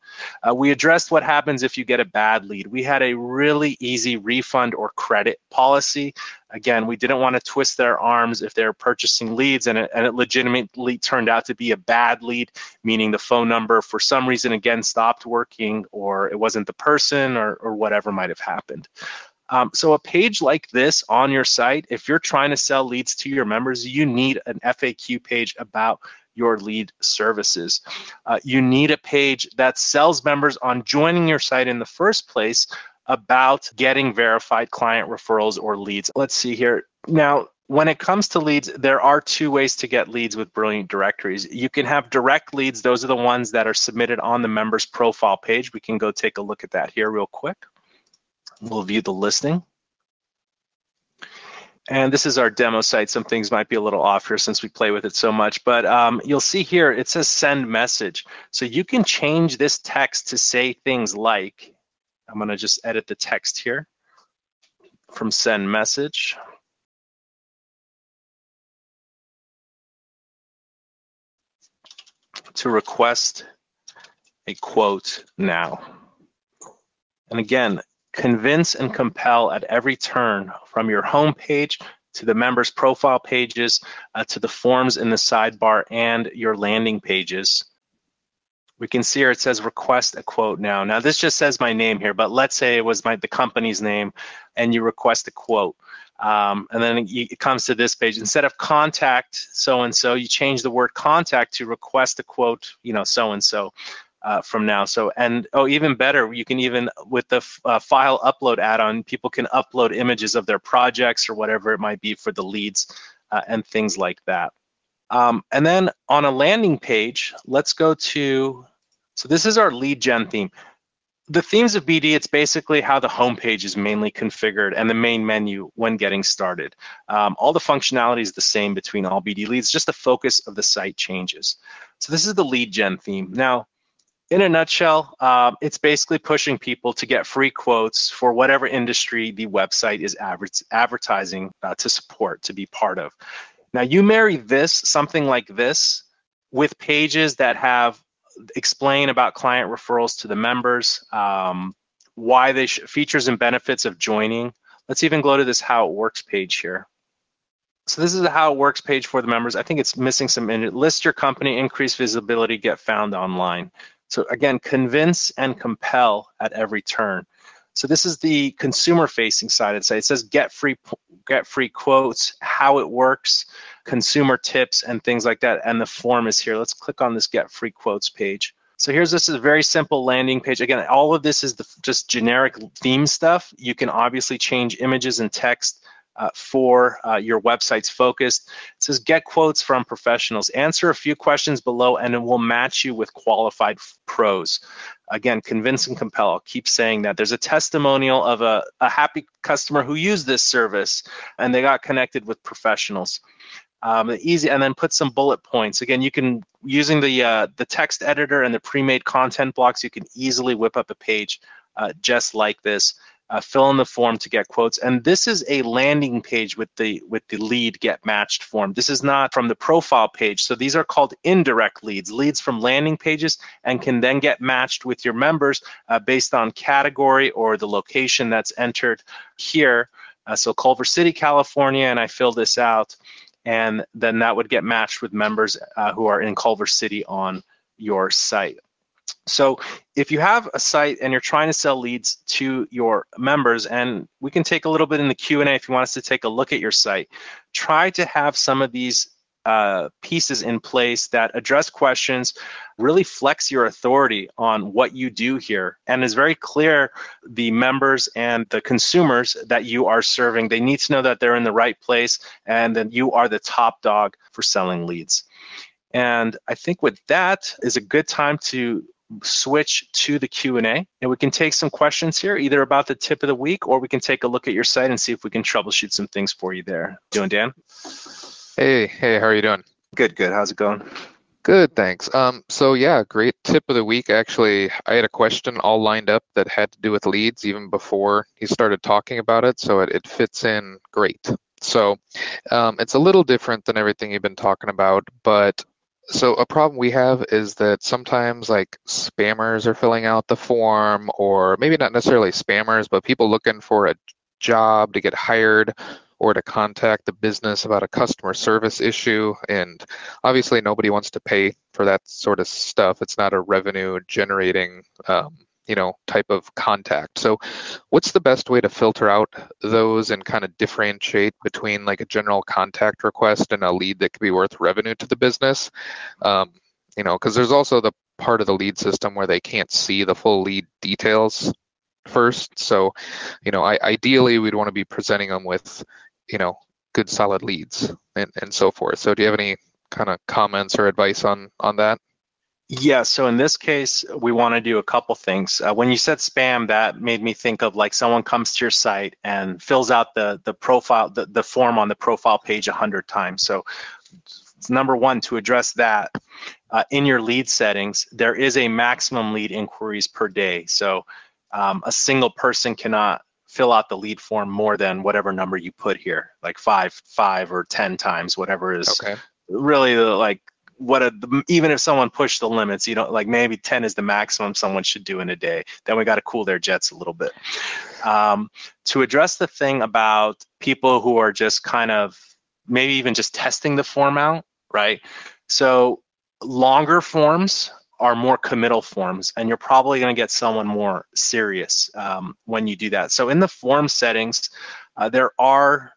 We addressed what happens if you get a bad lead. We had a really easy refund or credit policy. Again, we didn't want to twist their arms if they're purchasing leads and it legitimately turned out to be a bad lead, meaning the phone number for some reason again stopped working, or it wasn't the person, or whatever might have happened. So a page like this on your site, if you're trying to sell leads to your members, you need an FAQ page about your lead services. You need a page that sells members on joining your site in the first place about getting verified client referrals or leads. Let's see here. Now, when it comes to leads, there are 2 ways to get leads with Brilliant Directories. You can have direct leads. Those are the ones that are submitted on the member's profile page. We can go take a look at that here real quick. We'll view the listing. And this is our demo site. Some things might be a little off here since we play with it so much, but you'll see here it says send message. So you can change this text to say things like, I'm going to just edit the text here from send message. To request a quote now. And again, convince and compel at every turn, from your home page to the members' profile pages, to the forms in the sidebar and your landing pages. We can see here it says request a quote now. Now this just says my name here, but let's say it was the company's name and you request a quote. And then it comes to this page. Instead of contact so-and-so, you change the word contact to request a quote, so-and-so from now. So, and even better, you can even, with the file upload add-on, people can upload images of their projects or whatever it might be for the leads and things like that. And then on a landing page, let's go to, so this is our lead gen theme. The themes of BD, it's basically how the homepage is mainly configured and the main menu when getting started. All the functionality is the same between all BD leads, just the focus of the site changes. So this is the lead gen theme. Now, in a nutshell, it's basically pushing people to get free quotes for whatever industry the website is advertising to support, to be part of. Now, you marry this, something like this, with pages that have explain about client referrals to the members, why they features and benefits of joining. Let's even go to this how it works page here. So this is a how it works page for the members. I think it's missing some in it. List your company, increase visibility, get found online. So again, convince and compel at every turn. So this is the consumer facing side of the site. It says get free quotes, how it works, consumer tips and things like that. And the form is here. Let's click on this get free quotes page. So this is a very simple landing page. Again, all of this is just generic theme stuff. You can obviously change images and text for your website's focus. It says get quotes from professionals. Answer a few questions below and it will match you with qualified pros. Again, convince and compel. I'll keep saying that. There's a testimonial of a happy customer who used this service and they got connected with professionals. Easy, and then put some bullet points. Again, you can, using the text editor and the pre-made content blocks, you can easily whip up a page just like this. Fill in the form to get quotes, and this is a landing page with the lead get matched form. This is not from the profile page, so these are called indirect leads from landing pages, and can then get matched with your members based on category or the location that's entered here. So Culver City, California, and I fill this out, and then that would get matched with members who are in Culver City on your site. So if you have a site and you're trying to sell leads to your members, and we can take a little bit in the Q&A if you want us to take a look at your site, try to have some of these pieces in place that address questions, really flex your authority on what you do here, and is very clear the members and the consumers that you are serving. They need to know that they're in the right place and that you are the top dog for selling leads. And I think with that is a good time to switch to the Q&A, and we can take some questions here, either about the tip of the week, or we can take a look at your site and see if we can troubleshoot some things for you there. Doing, Dan? Hey, how are you doing? Good. How's it going? Good, thanks. So yeah, great tip of the week. Actually, I had a question all lined up that had to do with leads even before he started talking about it, so it fits in great. So it's a little different than everything you've been talking about, but so a problem we have is that sometimes like spammers are filling out the form, or maybe not necessarily spammers, but people looking for a job to get hired or to contact the business about a customer service issue. And obviously nobody wants to pay for that sort of stuff. It's not a revenue generating type of contact. So what's the best way to filter out those and kind of differentiate between like a general contact request and a lead that could be worth revenue to the business? Because there's also the part of the lead system where they can't see the full lead details first. So, ideally we'd want to be presenting them with, good solid leads and so forth. So do you have any kind of comments or advice on that? Yeah, so in this case, we want to do a couple things. When you said spam, that made me think of like someone comes to your site and fills out the profile, the form on the profile page 100 times. So number one, to address that, in your lead settings, there is a maximum lead inquiries per day. So a single person cannot fill out the lead form more than whatever number you put here, like five or 10 times, whatever is really like even if someone pushed the limits, like maybe 10 is the maximum someone should do in a day. Then we got to cool their jets a little bit. To address the thing about people who are just kind of maybe even just testing the form out, right? So longer forms are more committal forms, and you're probably going to get someone more serious when you do that. So in the form settings, there are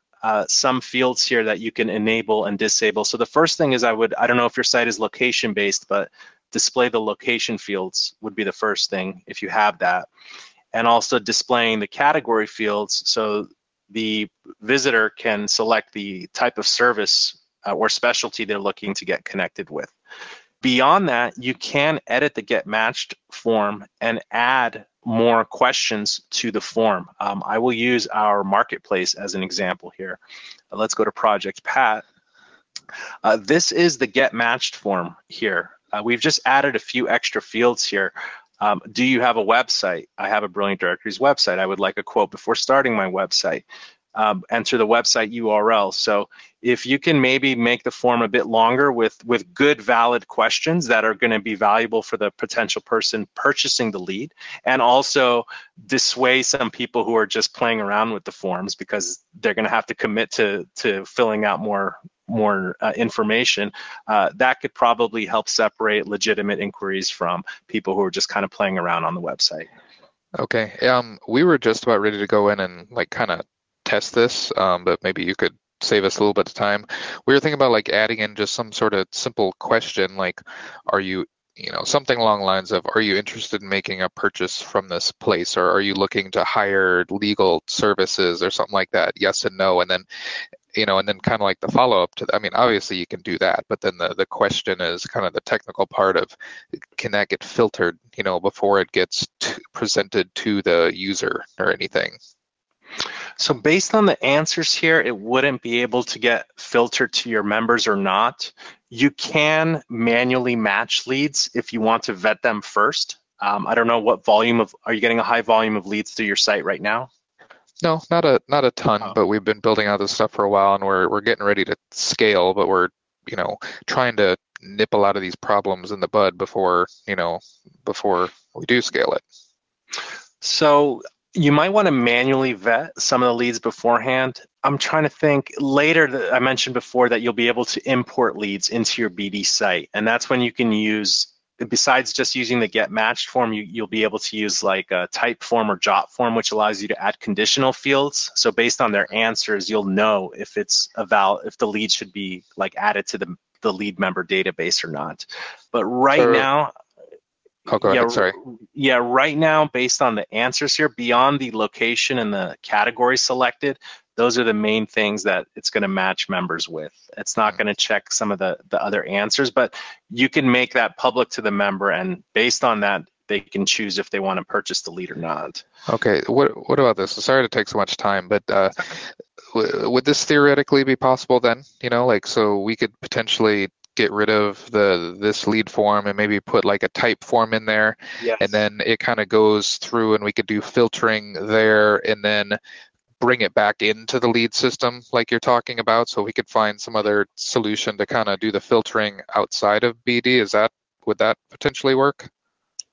some fields here that you can enable and disable. So the first thing is I don't know if your site is location based, but display the location fields would be the first thing if you have that. And also displaying the category fields so the visitor can select the type of service or specialty they're looking to get connected with. Beyond that, you can edit the Get Matched form and add more questions to the form. I will use our marketplace as an example here. Let's go to Project Pat. This is the Get Matched form here. We've just added a few extra fields here. Do you have a website? I have a Brilliant Directories website. I would like a quote before starting my website. Enter the website URL. So if you can maybe make the form a bit longer with good, valid questions that are going to be valuable for the potential person purchasing the lead, and also dissuade some people who are just playing around with the forms because they're going to have to commit to filling out more information, that could probably help separate legitimate inquiries from people who are just kind of playing around on the website. Okay. We were just about ready to go in and like kind of test this, but maybe you could save us a little bit of time. We were thinking about like adding in just some sort of simple question like, are you something along the lines of, are you interested in making a purchase from this place, or are you looking to hire legal services or something like that? Yes and no. And then and then kind of like the follow-up to that. I mean, obviously you can do that, but then the question is kind of the technical part of, can that get filtered, before it gets presented to the user or anything? So based on the answers here, it wouldn't be able to get filtered to your members or not. You can manually match leads if you want to vet them first. I don't know what volume are you getting a high volume of leads through your site right now? No, not a ton, but we've been building out this stuff for a while, and we're getting ready to scale, but we're trying to nip a lot of these problems in the bud before we do scale it. So you might want to manually vet some of the leads beforehand. I'm trying to think. Later, I mentioned before that you'll be able to import leads into your BD site, and that's when you can use, besides just using the Get Matched form, you'll be able to use like a type form or jot form, which allows you to add conditional fields. So based on their answers, you'll know if it's if the lead should be like added to the lead member database or not. But right now, oh, go ahead, sorry. Yeah, right now, based on the answers here, beyond the location and the category selected, those are the main things that it's going to match members with. It's not going to check some of the other answers, but you can make that public to the member, and based on that, they can choose if they want to purchase the lead or not. Okay, what about this? Sorry to take so much time, but would this theoretically be possible then? So we could potentially get rid of this lead form and maybe put like a type form in there. Yes. And then it kind of goes through and we could do filtering there and then bring it back into the lead system like you're talking about, so we could find some other solution to kind of do the filtering outside of BD. Would that potentially work?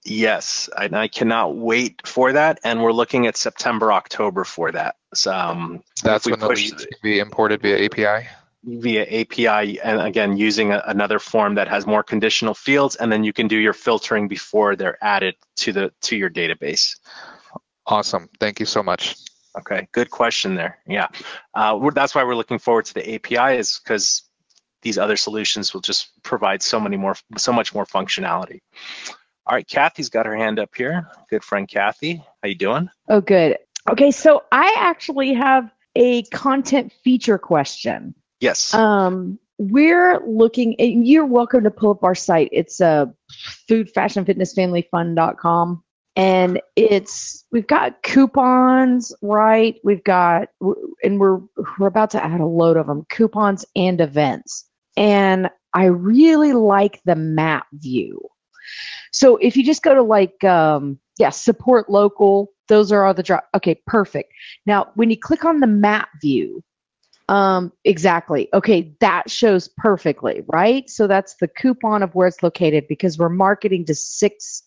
Yes, I cannot wait for that, and we're looking at September, October for that. So that's when the leads can be imported via API? Via API, and again, using another form that has more conditional fields, and then you can do your filtering before they're added to your database. Awesome, thank you so much. Okay, good question there. Yeah, that's why we're looking forward to the API, is because these other solutions will just provide so much more functionality. All right, Kathy's got her hand up here. Good friend Kathy, how you doing? Oh, good. Okay, so I actually have a content feature question. Yes. We're looking, and you're welcome to pull up our site. It's foodfashionfitnessfamilyfun.com. And we've got coupons, right? And we're about to add a load of them, coupons and events. And I really like the map view. So if you just go to support local, those are all the okay, perfect. Now, when you click on the map view, exactly. Okay, that shows perfectly, right? So that's the coupon of where it's located, because we're marketing to 6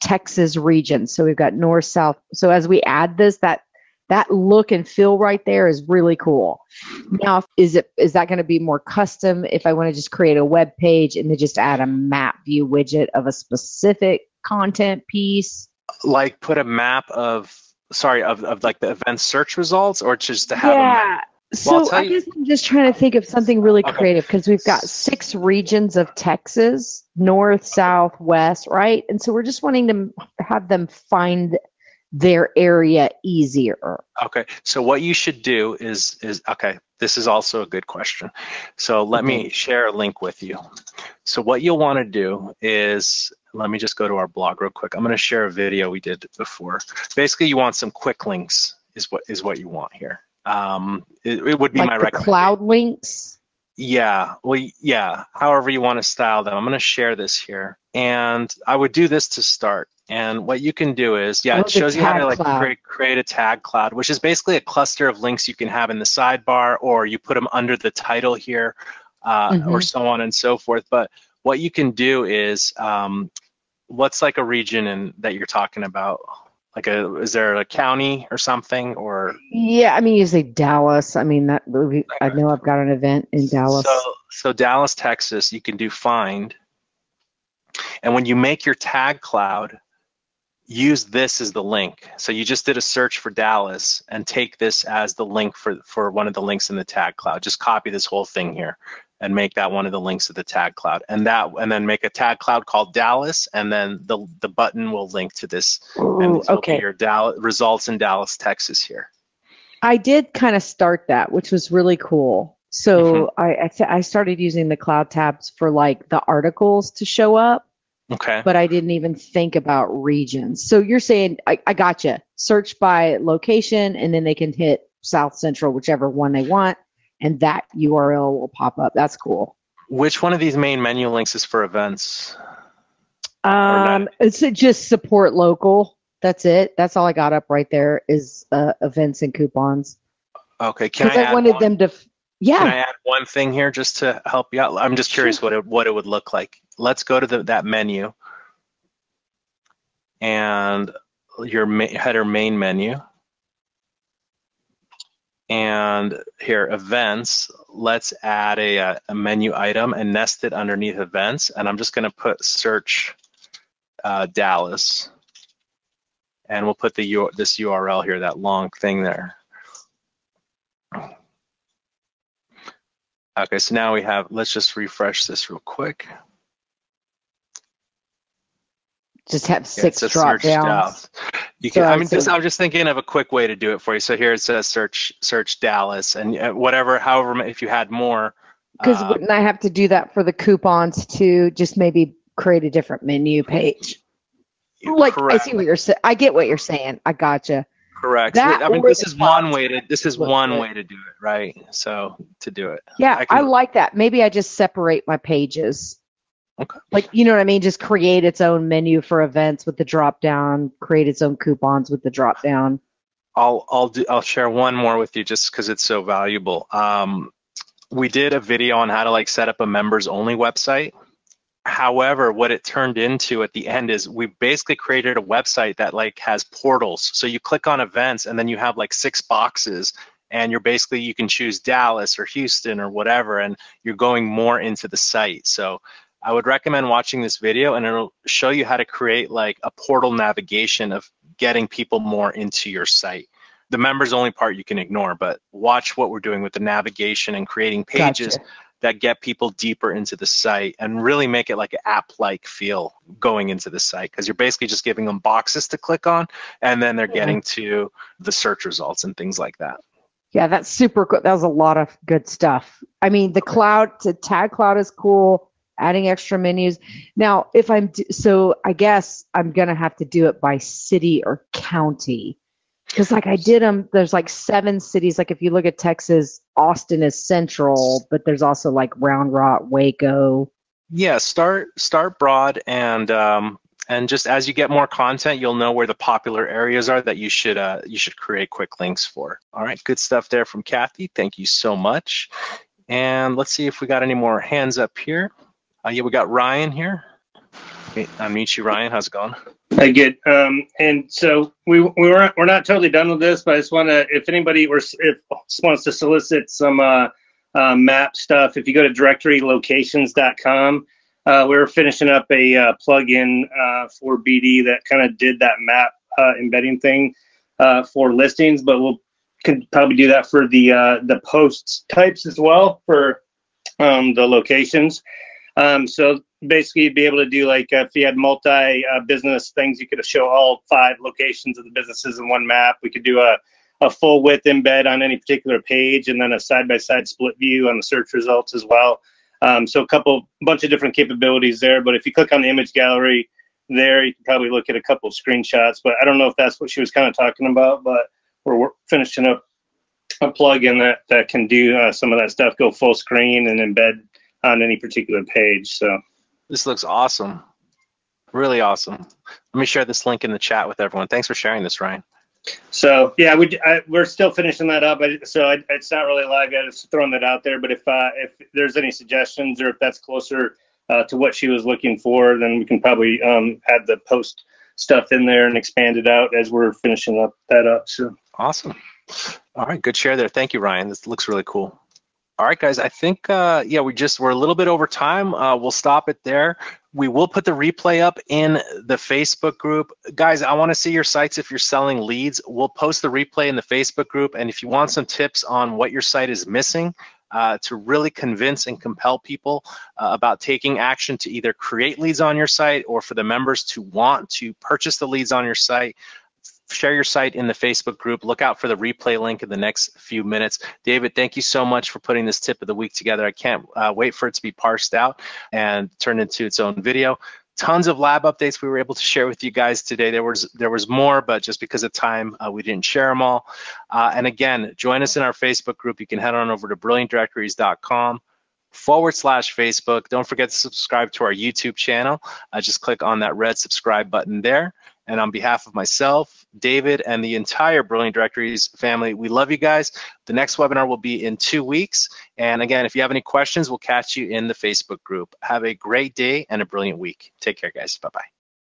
Texas regions. So we've got north, south. So as we add this, that that look and feel right there is really cool. Now, is that going to be more custom if I want to just create a web page and then just add a map view widget of a specific content piece? Like put a map of like the event search results, or just to have a map? So I guess I'm just trying to think of something really creative, because we've got 6 regions of Texas, north, south, west, right? And so we're just wanting to have them find their area easier. Okay, so what you should do is okay, this is also a good question. So let me share a link with you. So what you'll want to do is, let me just go to our blog real quick. I'm going to share a video we did before. Basically, you want some quick links is what you want here. It would be like my the recommendation. Cloud links? Yeah, well, yeah, however you want to style them. I'm going to share this here. And I would do this to start. And what you can do is, it shows you how to like create a tag cloud, which is basically a cluster of links you can have in the sidebar, or you put them under the title here, or so on and so forth. But what you can do is, what's like a region that you're talking about? Like is there a county or something, or? Yeah, I mean, usually Dallas. I mean, I know I've got an event in Dallas. So Dallas, Texas, you can do find. And when you make your tag cloud, use this as the link. So you just did a search for Dallas and take this as the link for one of the links in the tag cloud. Just copy this whole thing here and make that one of the links of the tag cloud, and then make a tag cloud called Dallas, and then the button will link to this. And this will be your results in Dallas, Texas here. I did kind of start that, which was really cool. So I started using the cloud tabs for like the articles to show up. Okay. But I didn't even think about regions. So you're saying, I gotcha. Search by location, and then they can hit South Central, whichever one they want, and that URL will pop up. That's cool. Which one of these main menu links is for events? It's just support local. That's it. That's all I got up right there is events and coupons. Okay. Can I wanted them to. Yeah. Can I add one thing here just to help you out? I'm just curious what it would look like. Let's go to that menu and your header main menu. And here, events, let's add a menu item and nest it underneath events. And I'm just going to put search Dallas. And we'll put this URL here, that long thing there. Okay, so now we have, let's just refresh this real quick. Just have 6 drop downs. You can, I was just thinking of a quick way to do it for you. So here it says search Dallas, and however, if you had more. Because wouldn't I have to do that for the coupons too? Just maybe create a different menu page. Like, correct. I see what you're saying. I get what you're saying. I gotcha. Correct. I mean, this is one way to do it, right? So to do it. Yeah, I like that. Maybe I just separate my pages. Okay. Like, you know what I mean? Just create its own menu for events with the drop down, create its own coupons with the drop down. I'll share one more with you just because it's so valuable. We did a video on how to like set up a members only website. However, what it turned into at the end is we basically created a website that like has portals. So you click on events and then you have like 6 boxes, and you can choose Dallas or Houston or whatever, and you're going more into the site. So I would recommend watching this video, and it'll show you how to create like a portal navigation of getting people more into your site. The members only part you can ignore, but watch what we're doing with the navigation and creating pages that get people deeper into the site and really make it like an app-like feel going into the site, because you're basically just giving them boxes to click on, and then they're getting to the search results and things like that. Yeah, that's super cool. That was a lot of good stuff. I mean, the tag cloud is cool. Adding extra menus. Now, I guess I'm going to have to do it by city or county. Because like I did them, there's like 7 cities. Like if you look at Texas, Austin is central, but there's also like Round Rock, Waco. Yeah, start broad, and just as you get more content, you'll know where the popular areas are that you should create quick links for. All right, good stuff there from Kathy. Thank you so much. And let's see if we got any more hands up here. Yeah, we got Ryan here. Okay, unmute you, Ryan. How's it going? Good. And so we're not totally done with this, but I just want to, if anybody wants to solicit some map stuff, if you go to directorylocations.com, we're finishing up a plugin for BD that kind of did that map embedding thing for listings, but could probably do that for the posts types as well for the locations. So basically, you'd be able to do, like, if you had multi-business things, you could show all 5 locations of the businesses in one map. We could do a full width embed on any particular page, and then a side-by-side split view on the search results as well. So bunch of different capabilities there. But if you click on the image gallery there, you can probably look at a couple of screenshots. But I don't know if that's what she was kind of talking about, but we're finishing up a plugin that can do some of that stuff, go full screen and embed on any particular page. So this looks awesome. Really awesome. Let me share this link in the chat with everyone. Thanks for sharing this, Ryan. So yeah, we're still finishing that up. It's not really live yet. It's throwing that out there. But if there's any suggestions, or if that's closer to what she was looking for, then we can probably add the post stuff in there and expand it out as we're finishing that up. So awesome. All right, good share there. Thank you, Ryan. This looks really cool. All right, guys, I think, yeah, we're a little bit over time. We'll stop it there. We will put the replay up in the Facebook group. Guys, I want to see your sites if you're selling leads. We'll post the replay in the Facebook group. And if you want some tips on what your site is missing to really convince and compel people about taking action to either create leads on your site or for the members to want to purchase the leads on your site, share your site in the Facebook group. Look out for the replay link in the next few minutes. David, thank you so much for putting this tip of the week together. I can't wait for it to be parsed out and turned into its own video. Tons of lab updates we were able to share with you guys today. There was more, but just because of time, we didn't share them all. And again, join us in our Facebook group. You can head on over to brilliantdirectories.com/Facebook. Don't forget to subscribe to our YouTube channel. Just click on that red subscribe button there. And on behalf of myself, David, and the entire Brilliant Directories family, we love you guys. The next webinar will be in 2 weeks. And again, if you have any questions, we'll catch you in the Facebook group. Have a great day and a brilliant week. Take care, guys. Bye-bye.